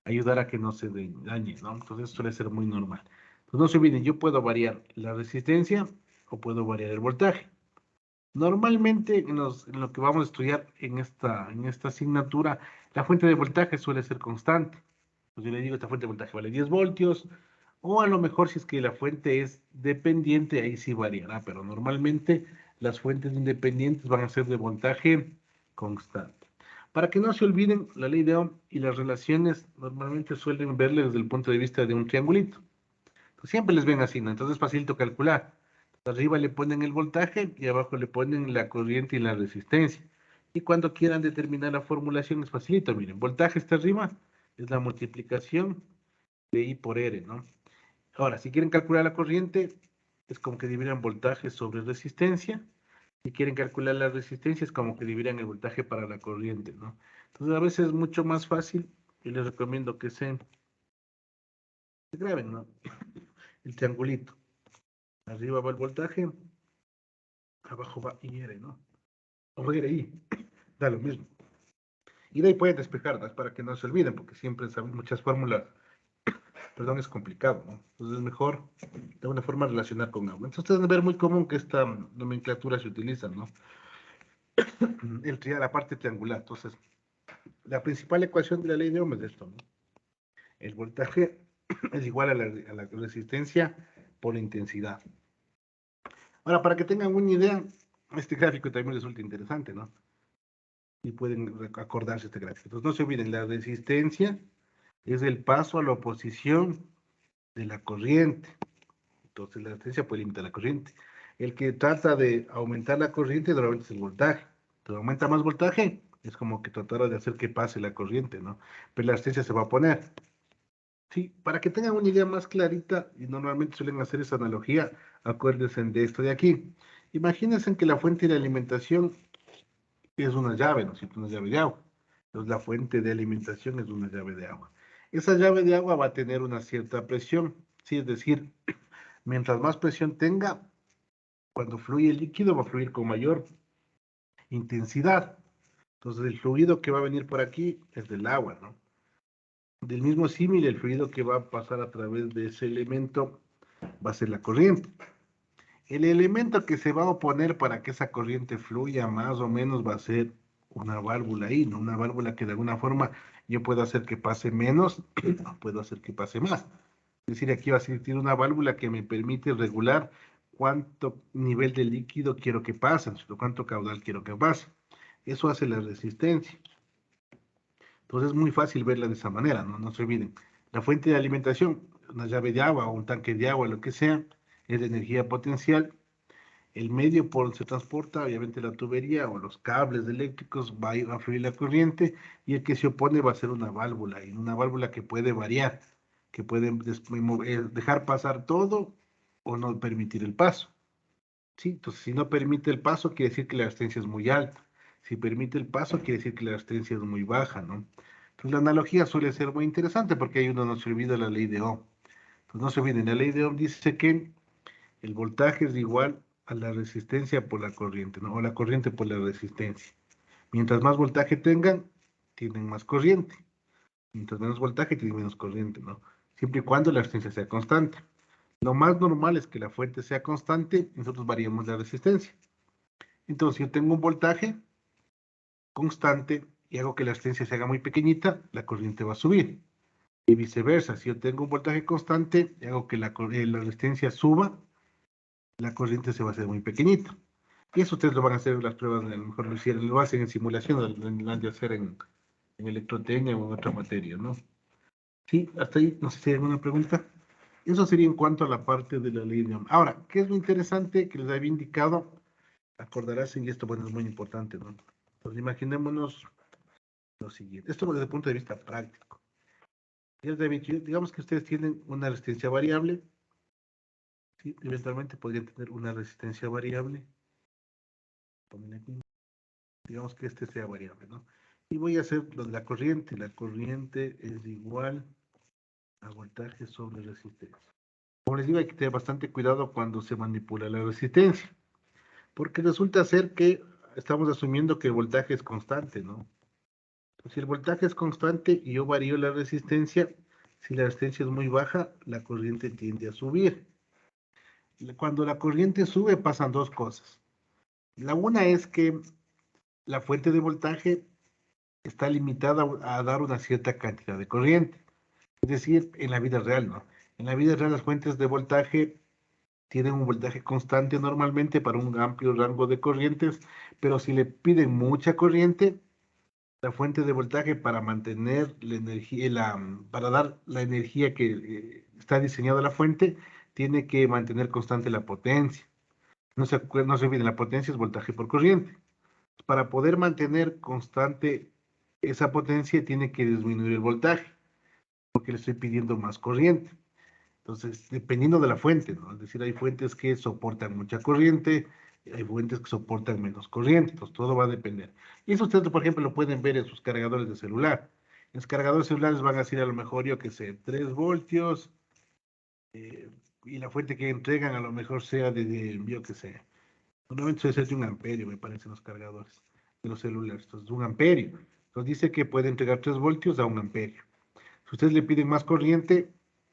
ayudar a que no se dañe, ¿no? Entonces suele ser muy normal. Entonces no se olviden, yo puedo variar la resistencia o puedo variar el voltaje. Normalmente en lo que vamos a estudiar en esta asignatura, la fuente de voltaje suele ser constante. Pues yo le digo, esta fuente de voltaje vale 10 voltios, o a lo mejor si es que la fuente es dependiente, ahí sí variará, pero normalmente las fuentes independientes van a ser de voltaje constante. Para que no se olviden, la ley de Ohm y las relaciones normalmente suelen verle desde el punto de vista de un triangulito. Pues siempre les ven así, ¿no? Entonces es facilito calcular. Arriba le ponen el voltaje y abajo le ponen la corriente y la resistencia. Y cuando quieran determinar la formulación es facilito, miren, voltaje está arriba, es la multiplicación de I por R, ¿no? Ahora, si quieren calcular la corriente, es como que dividan voltaje sobre resistencia. Si quieren calcular la resistencia, es como que dividan el voltaje para la corriente, ¿no? Entonces, a veces es mucho más fácil y les recomiendo que se graben, ¿no? El triangulito. Arriba va el voltaje, abajo va IR, ¿no? O RI, da lo mismo. Y de ahí pueden despejarlas para que no se olviden, porque siempre saben muchas fórmulas, perdón, es complicado, ¿no? Entonces es mejor de alguna forma relacionar con agua. Entonces ustedes van a ver muy común que esta nomenclatura se utiliza, ¿no? La parte triangular. Entonces, la principal ecuación de la ley de Ohm es esto, ¿no? El voltaje es igual a la resistencia por la intensidad. Ahora, para que tengan una idea, este gráfico también resulta interesante, ¿no? Y pueden acordarse este gráfico. Entonces, no se olviden, la resistencia es el paso a la oposición de la corriente. Entonces, la resistencia puede limitar la corriente. El que trata de aumentar la corriente normalmente es el voltaje. Entonces, aumenta más voltaje, Es como que tratara de hacer que pase la corriente, ¿no? Pero la resistencia se va a poner. Sí, para que tengan una idea más clarita, y normalmente suelen hacer esa analogía, acuérdense de esto de aquí. Imagínense que la fuente de alimentación es una llave, ¿no es cierto? Una llave de agua. Entonces la fuente de alimentación es una llave de agua. Esa llave de agua va a tener una cierta presión, ¿sí? Es decir, mientras más presión tenga, cuando fluye el líquido va a fluir con mayor intensidad. Entonces el fluido que va a venir por aquí es del agua, ¿no? Del mismo símil, el fluido que va a pasar a través de ese elemento va a ser la corriente. El elemento que se va a oponer para que esa corriente fluya más o menos va a ser una válvula ahí, ¿no? Una válvula que de alguna forma yo puedo hacer que pase menos, o puedo hacer que pase más. Es decir, aquí va a existir una válvula que me permite regular cuánto nivel de líquido quiero que pase, cuánto caudal quiero que pase. Eso hace la resistencia. Entonces es muy fácil verla de esa manera, ¿no? No se olviden. La fuente de alimentación, una llave de agua o un tanque de agua, lo que sea, es de energía potencial. El medio por donde se transporta, obviamente la tubería o los cables eléctricos, va a ir a fluir la corriente y el que se opone va a ser una válvula, y una válvula que puede variar, que puede dejar pasar todo o no permitir el paso. ¿Sí? Entonces, si no permite el paso, quiere decir que la resistencia es muy alta. Si permite el paso, quiere decir que la resistencia es muy baja, ¿no? Entonces, la analogía suele ser muy interesante porque ahí uno no se olvida la ley de Ohm. Entonces, no se olviden, la ley de Ohm dice que el voltaje es igual a la resistencia por la corriente, ¿no? O la corriente por la resistencia. Mientras más voltaje tengan, tienen más corriente. Mientras menos voltaje, tienen menos corriente, ¿no? Siempre y cuando la resistencia sea constante. Lo más normal es que la fuente sea constante, nosotros variamos la resistencia. Entonces, si yo tengo un voltaje constante y hago que la resistencia se haga muy pequeñita, la corriente va a subir. Y viceversa, si yo tengo un voltaje constante y hago que la resistencia suba, la corriente se va a hacer muy pequeñita. Y eso ustedes lo van a hacer en las pruebas, a lo mejor lo hicieron, lo hacen en simulación, lo han de hacer en electrotecnia o en otra materia, ¿no? Sí, hasta ahí, no sé si hay alguna pregunta. Eso sería en cuanto a la parte de la ley de Ohm. Ahora, ¿qué es lo interesante que les había indicado? Acordarás, y esto bueno, es muy importante, ¿no? Pues imaginémonos lo siguiente. Esto desde el punto de vista práctico. Digamos que ustedes tienen una resistencia variable, ¿sí? Eventualmente podrían tener una resistencia variable. Aquí. Digamos que este sea variable, ¿no? Y voy a hacer lo de la corriente. La corriente es igual a voltaje sobre resistencia. Como les digo, hay que tener bastante cuidado cuando se manipula la resistencia, porque resulta ser que estamos asumiendo que el voltaje es constante, ¿no? Si el voltaje es constante y yo varío la resistencia, si la resistencia es muy baja, la corriente tiende a subir. Cuando la corriente sube pasan dos cosas. La una es que la fuente de voltaje está limitada a dar una cierta cantidad de corriente. Es decir, en la vida real, ¿no? En la vida real las fuentes de voltaje tienen un voltaje constante normalmente para un amplio rango de corrientes, pero si le piden mucha corriente, la fuente de voltaje para mantener la energía, para dar la energía que está diseñada la fuente, tiene que mantener constante la potencia. No se olviden, la potencia es voltaje por corriente. Para poder mantener constante esa potencia, tiene que disminuir el voltaje, porque le estoy pidiendo más corriente. Entonces, dependiendo de la fuente, ¿no? Es decir, hay fuentes que soportan mucha corriente, hay fuentes que soportan menos corriente, entonces todo va a depender. Y eso ustedes, por ejemplo, lo pueden ver en sus cargadores de celular. Los cargadores celulares van a decir a lo mejor, yo que sé, 3 voltios, y la fuente que entregan a lo mejor sea yo que sé, normalmente suele ser de 1 amperio, me parecen los cargadores de los celulares, entonces 1 amperio. Entonces dice que puede entregar 3 voltios a 1 amperio. Si ustedes le piden más corriente,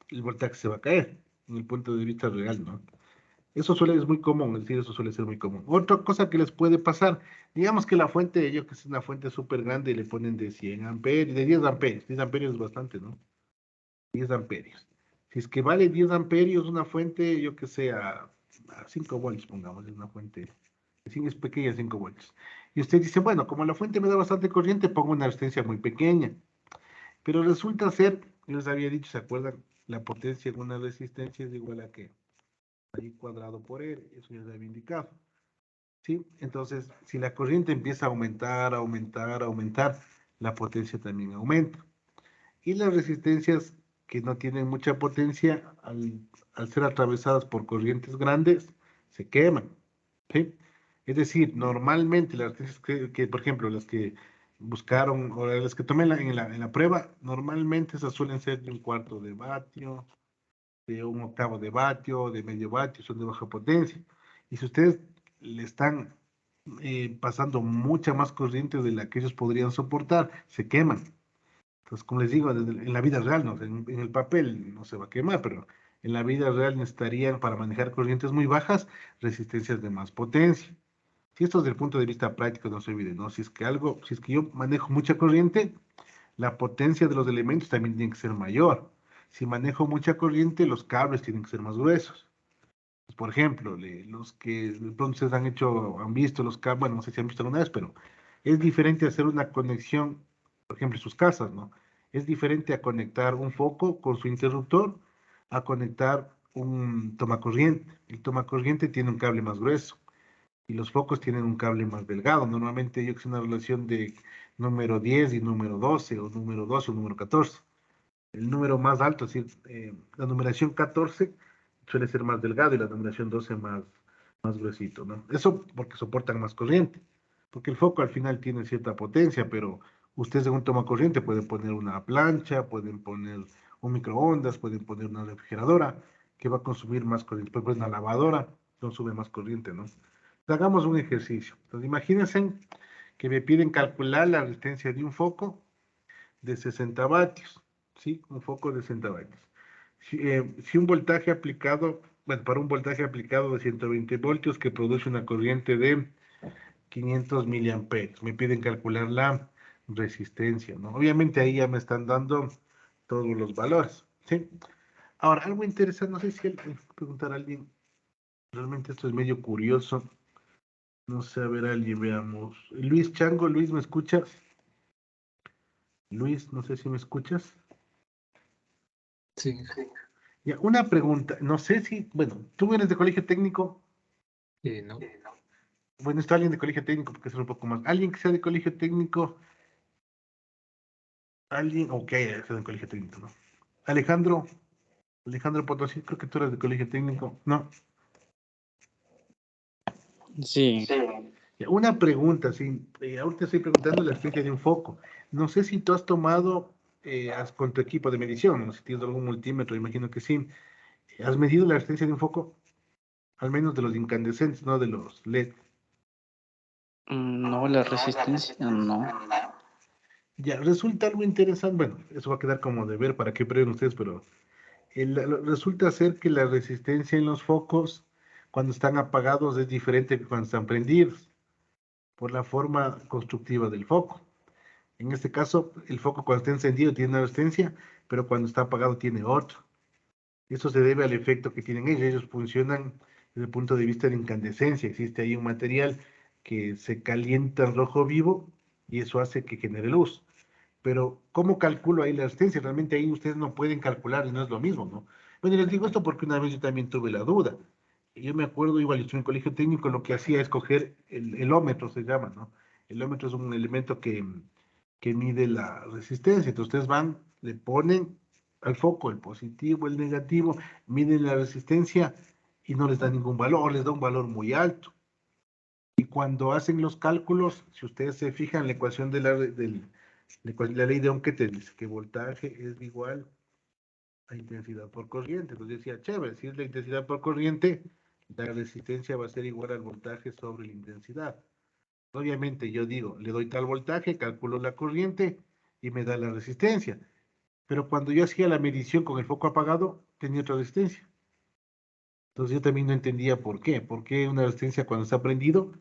el voltaje se va a caer, en el punto de vista real, ¿no? Eso es muy común, es decir, eso suele ser muy común. Otra cosa que les puede pasar, digamos que la fuente, yo que es una fuente súper grande, y le ponen de 100 amperios, de 10 amperios, 10 amperios es bastante, ¿no? 10 amperios. Si es que vale 10 amperios una fuente, yo que sé, a 5 voltios, pongamos, es una fuente, si es pequeña, 5 voltios. Y usted dice, bueno, como la fuente me da bastante corriente, pongo una resistencia muy pequeña. Pero resulta ser, yo les había dicho, ¿se acuerdan? La potencia en una resistencia es igual a qué? I cuadrado por R, eso ya les había indicado. ¿sí? Entonces, si la corriente empieza a aumentar, aumentar, aumentar, la potencia también aumenta. Y las resistencias que no tienen mucha potencia, al ser atravesadas por corrientes grandes, se queman, ¿sí? Es decir, normalmente las resistencias por ejemplo, las que buscaron, o las que tomé en la prueba, normalmente esas suelen ser de un cuarto de vatio, de un octavo de vatio, de medio vatio, son de baja potencia. Y si ustedes le están pasando mucha más corriente de la que ellos podrían soportar, se queman. Entonces, como les digo, en la vida real, ¿no? En el papel no se va a quemar, pero en la vida real necesitarían, para manejar corrientes muy bajas, resistencias de más potencia. Si esto desde el punto de vista práctico no se olvide, ¿no? Si es que yo manejo mucha corriente, la potencia de los elementos también tiene que ser mayor. Si manejo mucha corriente, los cables tienen que ser más gruesos. Pues, por ejemplo, los que de pronto ustedes han visto los cables, bueno, no sé si han visto alguna vez, pero es diferente hacer una conexión, por ejemplo, en sus casas, ¿no? Es diferente a conectar un foco con su interruptor a conectar un tomacorriente. El tomacorriente tiene un cable más grueso y los focos tienen un cable más delgado. Normalmente yo que es una relación de número 10 y número 12, o número 12 o número 14. El número más alto, es decir, la numeración 14 suele ser más delgado y la numeración 12 más gruesito, ¿no? Eso porque soportan más corriente, porque el foco al final tiene cierta potencia, pero ustedes en un toma corriente pueden poner una plancha, pueden poner un microondas, pueden poner una refrigeradora que va a consumir más corriente, pueden poner una lavadora, consume más corriente, ¿no? Hagamos un ejercicio. Entonces, imagínense que me piden calcular la resistencia de un foco de 60 vatios, ¿sí? Un foco de 60 vatios. Si un voltaje aplicado, bueno, para un voltaje aplicado de 120 voltios que produce una corriente de 500 miliamperios, me piden calcular la resistencia, ¿no? Obviamente ahí ya me están dando todos los valores, ¿sí? Ahora, algo interesante, no sé si preguntar a alguien, realmente esto es medio curioso, no sé, a ver, alguien, veamos. Luis Chango, Luis, ¿me escuchas? Luis, no sé si me escuchas. Sí, Ya, una pregunta, no sé si, bueno, tú eres de colegio técnico, no, bueno, está alguien de colegio técnico porque es un poco más, alguien que sea de colegio técnico, alguien, ok, sea de colegio técnico, ¿no? Alejandro, Alejandro Potosí, creo que tú eres de colegio técnico, ¿no? Sí, Ya, una pregunta, sí, ahorita estoy preguntando la eficiencia de un foco, no sé si tú has tomado con tu equipo de medición, ¿no? Si tienes algún multímetro, imagino que sí, ¿has medido la resistencia de un foco? Al menos de los incandescentes, no de los LED. no, la resistencia no. Ya, resulta algo interesante, bueno, eso va a quedar como de ver para qué prueben ustedes, pero resulta ser que la resistencia en los focos cuando están apagados es diferente que cuando están prendidos, por la forma constructiva del foco. En este caso, el foco cuando está encendido tiene una resistencia, pero cuando está apagado tiene otro. Eso se debe al efecto que tienen ellos. Ellos funcionan desde el punto de vista de incandescencia. Existe ahí un material que se calienta en rojo vivo y eso hace que genere luz. Pero, ¿cómo calculo ahí la resistencia? Realmente ahí ustedes no pueden calcular y no es lo mismo, ¿no? Bueno, les digo esto porque una vez yo también tuve la duda. Y yo me acuerdo, igual, yo estuve en colegio técnico, lo que hacía es coger el ómetro, se llama, ¿no? El ómetro es un elemento que mide la resistencia. Entonces, ustedes van, le ponen al foco el positivo, el negativo, miden la resistencia y no les da ningún valor, les da un valor muy alto. Y cuando hacen los cálculos, si ustedes se fijan, la ecuación la ley de Ohm que te dice que voltaje es igual a intensidad por corriente. Entonces decía, chévere, si es la intensidad por corriente, la resistencia va a ser igual al voltaje sobre la intensidad. Obviamente yo digo, le doy tal voltaje, calculo la corriente y me da la resistencia. Pero cuando yo hacía la medición con el foco apagado, tenía otra resistencia. Entonces yo también no entendía por qué. ¿Por qué una resistencia cuando está prendido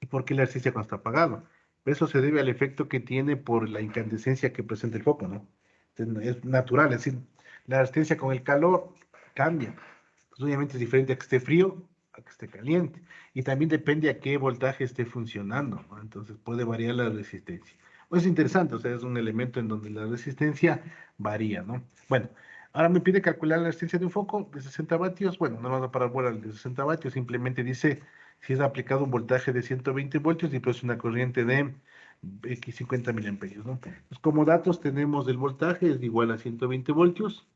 y por qué la resistencia cuando está apagado? Eso se debe al efecto que tiene por la incandescencia que presenta el foco, ¿no? Es natural, es decir, la resistencia con el calor cambia. Entonces, obviamente es diferente a que esté frío a que esté caliente. Y también depende a qué voltaje esté funcionando, ¿no? Entonces puede variar la resistencia. Pues es interesante, o sea, es un elemento en donde la resistencia varía, ¿no? Bueno, Ahora me pide calcular la resistencia de un foco de 60 vatios. Bueno, no vamos a parar bola de 60 vatios. Simplemente dice si es aplicado un voltaje de 120 voltios y pues una corriente de X 50 miliamperios, ¿no? Pues como datos tenemos el voltaje es igual a 120 voltios,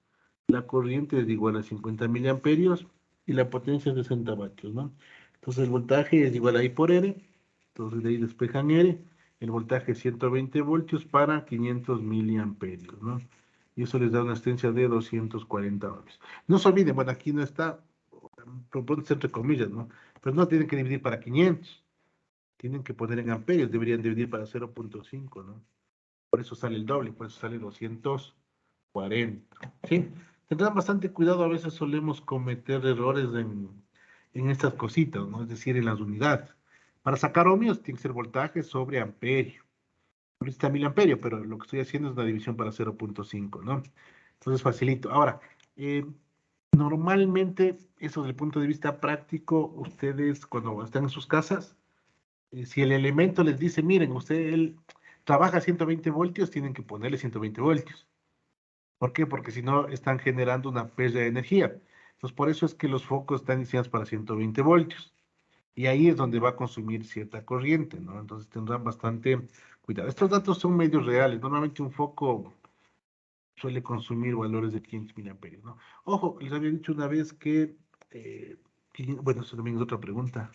la corriente es igual a 50 miliamperios y la potencia es de 60 vatios, ¿no? Entonces el voltaje es igual a I por R. Entonces de ahí despejan R. El voltaje es 120 voltios para 500 miliamperios, ¿no? Y eso les da una resistencia de 240 ohms. No se olviden, bueno, aquí no está, propone entre comillas, ¿no? Pero no tienen que dividir para 500, tienen que poner en amperios, deberían dividir para 0.5, ¿no? Por eso sale el doble, por eso sale 240, ¿sí? Tendrán bastante cuidado, a veces solemos cometer errores en estas cositas, ¿no? Es decir, en las unidades. Para sacar ohmios tiene que ser voltaje sobre amperio. Ahorita está miliamperio, pero lo que estoy haciendo es una división para 0.5, ¿no? Entonces facilito. Ahora, normalmente, eso desde el punto de vista práctico, ustedes cuando están en sus casas, si el elemento les dice, miren, él trabaja a 120 voltios, tienen que ponerle 120 voltios. ¿Por qué? Porque si no, están generando una pérdida de energía. Entonces, por eso es que los focos están diseñados para 120 voltios. Y ahí es donde va a consumir cierta corriente, ¿no? Entonces tendrán bastante cuidado. Estos datos son medios reales. Normalmente un foco suele consumir valores de 500 miliamperios, ¿no? Ojo, les había dicho una vez que, bueno, eso también es otra pregunta.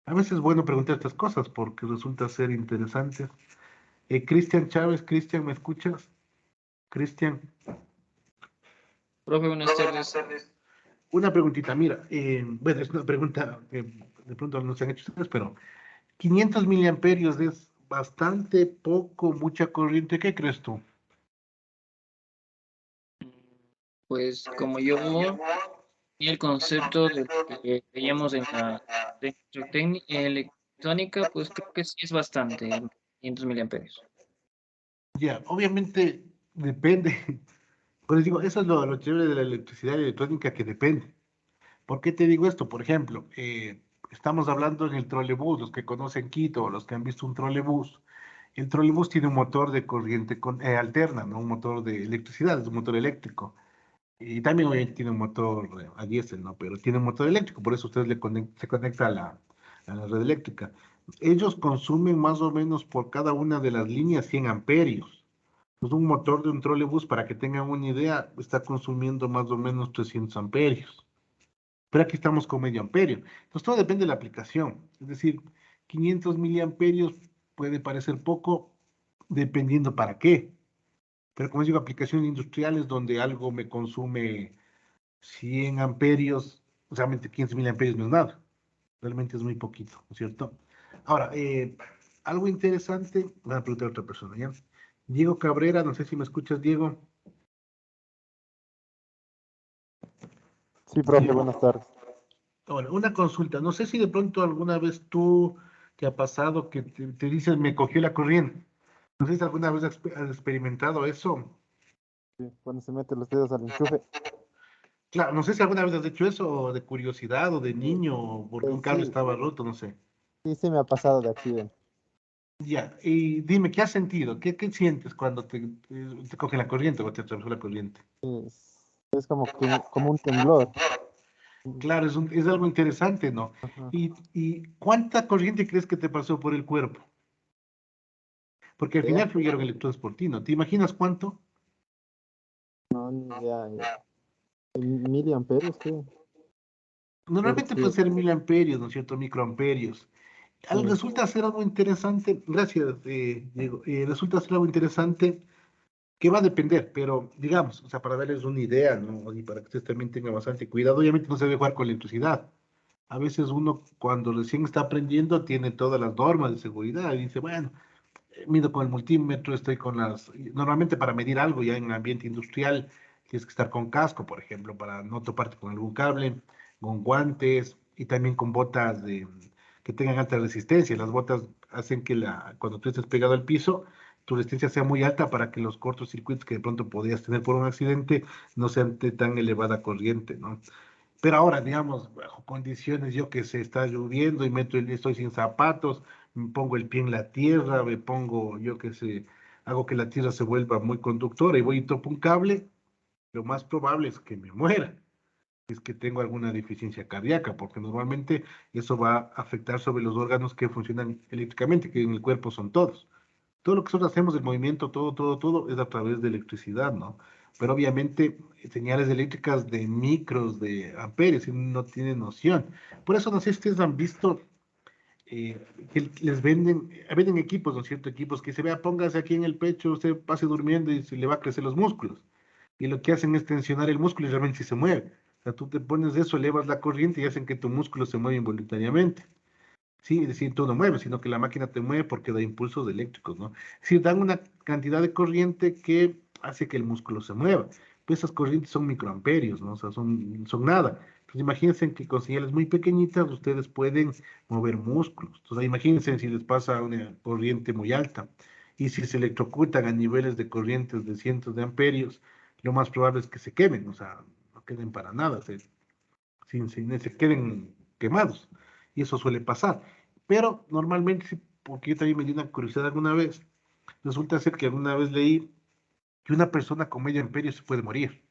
A veces es bueno preguntar estas cosas porque resulta ser interesante. Cristian Chávez, Cristian, ¿me escuchas? Cristian. Profe, buenas tardes. Una preguntita, mira, bueno, es una pregunta que de pronto no se han hecho ustedes, pero 500 miliamperios es bastante poco, mucha corriente, ¿qué crees tú? Pues como yo y el concepto de que veíamos en la electrónica, pues creo que sí es bastante, 500 miliamperios. Ya, obviamente depende, pero digo, eso es lo chévere de la electricidad y la electrónica que depende. ¿Por qué te digo esto? Por ejemplo, estamos hablando en el trolebús, los que conocen Quito o los que han visto un trolebús. El trolebús tiene un motor de corriente alterna, ¿no? Un motor de electricidad, es un motor eléctrico. Y también obviamente tiene un motor a diésel, ¿no? Pero tiene un motor eléctrico, por eso ustedes se conecta a la red eléctrica. Ellos consumen más o menos por cada una de las líneas 100 amperios. Pues un motor de un trolebús, para que tengan una idea, está consumiendo más o menos 300 amperios. Pero aquí estamos con medio amperio. Entonces todo depende de la aplicación. Es decir, 500 miliamperios puede parecer poco, dependiendo para qué. Pero como digo, aplicaciones industriales donde algo me consume 100 amperios, o sea, realmente 15 miliamperios no es nada. Realmente es muy poquito, ¿no es cierto? Ahora, algo interesante, voy a preguntar a otra persona, ¿ya? Diego Cabrera, no sé si me escuchas, Diego. Sí, profe, buenas tardes. Ahora, una consulta, no sé si de pronto alguna vez tú te ha pasado que te dices, me cogió la corriente. No sé si alguna vez has experimentado eso. Sí, cuando se mete los dedos al enchufe. Claro, no sé si alguna vez has hecho eso o de curiosidad o de Sí, niño o porque un cable sí, estaba roto, no sé. sí, sí me ha pasado de accidente. Ya, y dime, ¿qué has sentido? ¿Qué sientes cuando te coge la corriente o te atravesó la corriente? Es como que como un temblor. Claro, es algo interesante, ¿no? Ajá. ¿Y cuánta corriente crees que te pasó por el cuerpo? Porque al Idea. final fluyeron electrones por ti, ¿no? ¿Te imaginas cuánto? No, ni idea. En miliamperios, ¿qué? Puede Normalmente puede ser. ser miliamperios, ¿no es cierto? Microamperios. Sí. Resulta ser algo interesante, gracias, Diego, resulta ser algo interesante que va a depender, pero digamos, o sea, para darles una idea, ¿no? Y para que ustedes también tengan bastante cuidado, obviamente no se debe jugar con electricidad. A veces uno cuando recién está aprendiendo tiene todas las normas de seguridad y dice, bueno, mido con el multímetro, estoy con normalmente para medir algo ya en un ambiente industrial tienes que estar con casco, por ejemplo, para no toparte con algún cable, con guantes y también con botas que tengan alta resistencia. Las botas hacen que cuando tú estés pegado al piso, tu resistencia sea muy alta para que los cortocircuitos que de pronto podrías tener por un accidente no sean de tan elevada corriente, ¿no? Pero ahora, digamos, bajo condiciones, yo que sé, está lloviendo y estoy sin zapatos, me pongo el pie en la tierra, me pongo, yo que sé, hago que la tierra se vuelva muy conductora y voy y topo un cable, lo más probable es que me muera. Es que tengo alguna deficiencia cardíaca, porque normalmente eso va a afectar sobre los órganos que funcionan eléctricamente, que en el cuerpo son todos. Todo lo que nosotros hacemos, el movimiento, todo es a través de electricidad, ¿no? Pero obviamente señales eléctricas de micros, de amperes, y no tienen noción. Por eso no sé si ustedes han visto que les venden equipos, ¿no es cierto? Equipos que se vea, póngase aquí en el pecho, usted pase durmiendo y se le va a crecer los músculos. Y lo que hacen es tensionar el músculo y realmente sí se mueve. O sea, tú te pones eso, elevas la corriente y hacen que tu músculo se mueva involuntariamente. Sí, es decir, tú no mueves, sino que la máquina te mueve porque da impulsos eléctricos, ¿no? Es decir, dan una cantidad de corriente que hace que el músculo se mueva. Pues esas corrientes son microamperios, ¿no? O sea, son nada. Entonces, imagínense que con señales muy pequeñitas ustedes pueden mover músculos. Entonces, imagínense si les pasa una corriente muy alta y si se electrocutan a niveles de corrientes de cientos de amperios, lo más probable es que se quemen, o sea, no queden para nada, se queden quemados. Y eso suele pasar. Pero normalmente, porque yo también me di una curiosidad alguna vez, resulta ser que alguna vez leí que una persona con medio amperio se puede morir.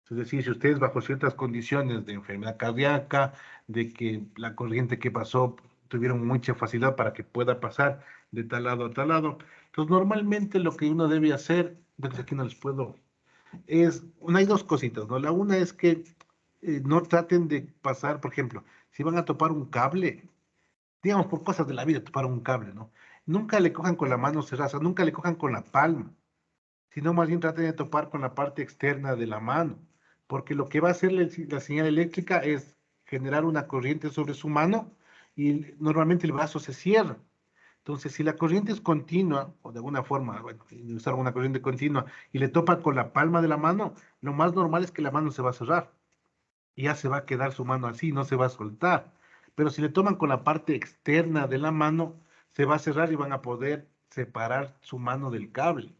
Es decir, si ustedes bajo ciertas condiciones de enfermedad cardíaca, de que la corriente que pasó tuvieron mucha facilidad para que pueda pasar de tal lado a tal lado, entonces normalmente lo que uno debe hacer, entonces aquí no les puedo, hay dos cositas, ¿no? La una es que no traten de pasar, por ejemplo, si van a topar un cable, digamos por cosas de la vida, topar un cable, ¿no? Nunca le cojan con la mano cerrada, o sea, nunca le cojan con la palma, sino más bien traten de topar con la parte externa de la mano, porque lo que va a hacer la señal eléctrica es generar una corriente sobre su mano y normalmente el brazo se cierra. Entonces, si la corriente es continua, o de alguna forma, bueno, usar una corriente continua, y le topa con la palma de la mano, lo más normal es que la mano se va a cerrar. Y ya se va a quedar su mano así, no se va a soltar. Pero si le toman con la parte externa de la mano, se va a cerrar y van a poder separar su mano del cable.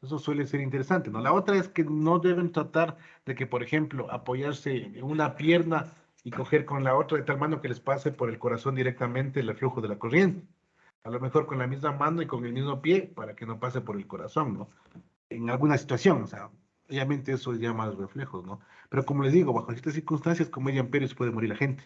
Eso suele ser interesante, ¿no? La otra es que no deben tratar de que, por ejemplo, apoyarse en una pierna y coger con la otra de tal mano que les pase por el corazón directamente el flujo de la corriente. A lo mejor con la misma mano y con el mismo pie para que no pase por el corazón, ¿no? En alguna situación, o sea, obviamente eso es ya más reflejos, ¿no? Pero como les digo, bajo ciertas circunstancias, con medio amperio se puede morir la gente.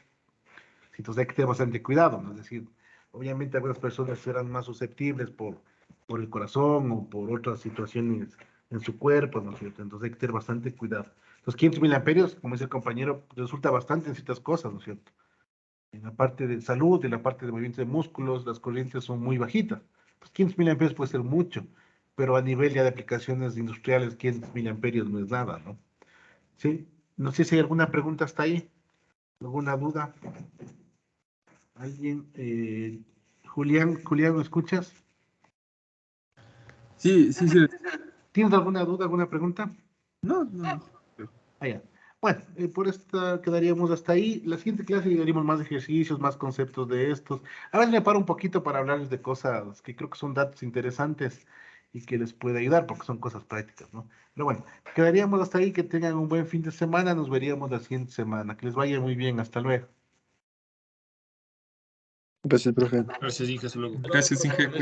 Entonces hay que tener bastante cuidado, ¿no? Es decir, obviamente algunas personas serán más susceptibles por el corazón o por otras situaciones en su cuerpo, ¿no es cierto? Entonces hay que tener bastante cuidado. Los 500 miliamperios, como dice el compañero, resulta bastante en ciertas cosas, ¿no es cierto? En la parte de salud, en la parte de movimiento de músculos, las corrientes son muy bajitas. Pues 500 miliamperios puede ser mucho, pero a nivel ya de aplicaciones industriales, 500 miliamperios no es nada, ¿no? Sí, no sé si hay alguna pregunta hasta ahí, alguna duda. ¿Alguien? Julián, ¿me escuchas? Sí, sí, sí. ¿Tienes alguna duda, alguna pregunta? No, no. Ah, ya. Bueno, por esta quedaríamos hasta ahí. La siguiente clase daremos más ejercicios, más conceptos de estos. A veces me paro un poquito para hablarles de cosas que creo que son datos interesantes y que les puede ayudar porque son cosas prácticas, ¿no? Pero bueno, quedaríamos hasta ahí. Que tengan un buen fin de semana. Nos veríamos la siguiente semana. Que les vaya muy bien. Hasta luego. Gracias, profe. Gracias, hija, hasta luego. Gracias, Inge.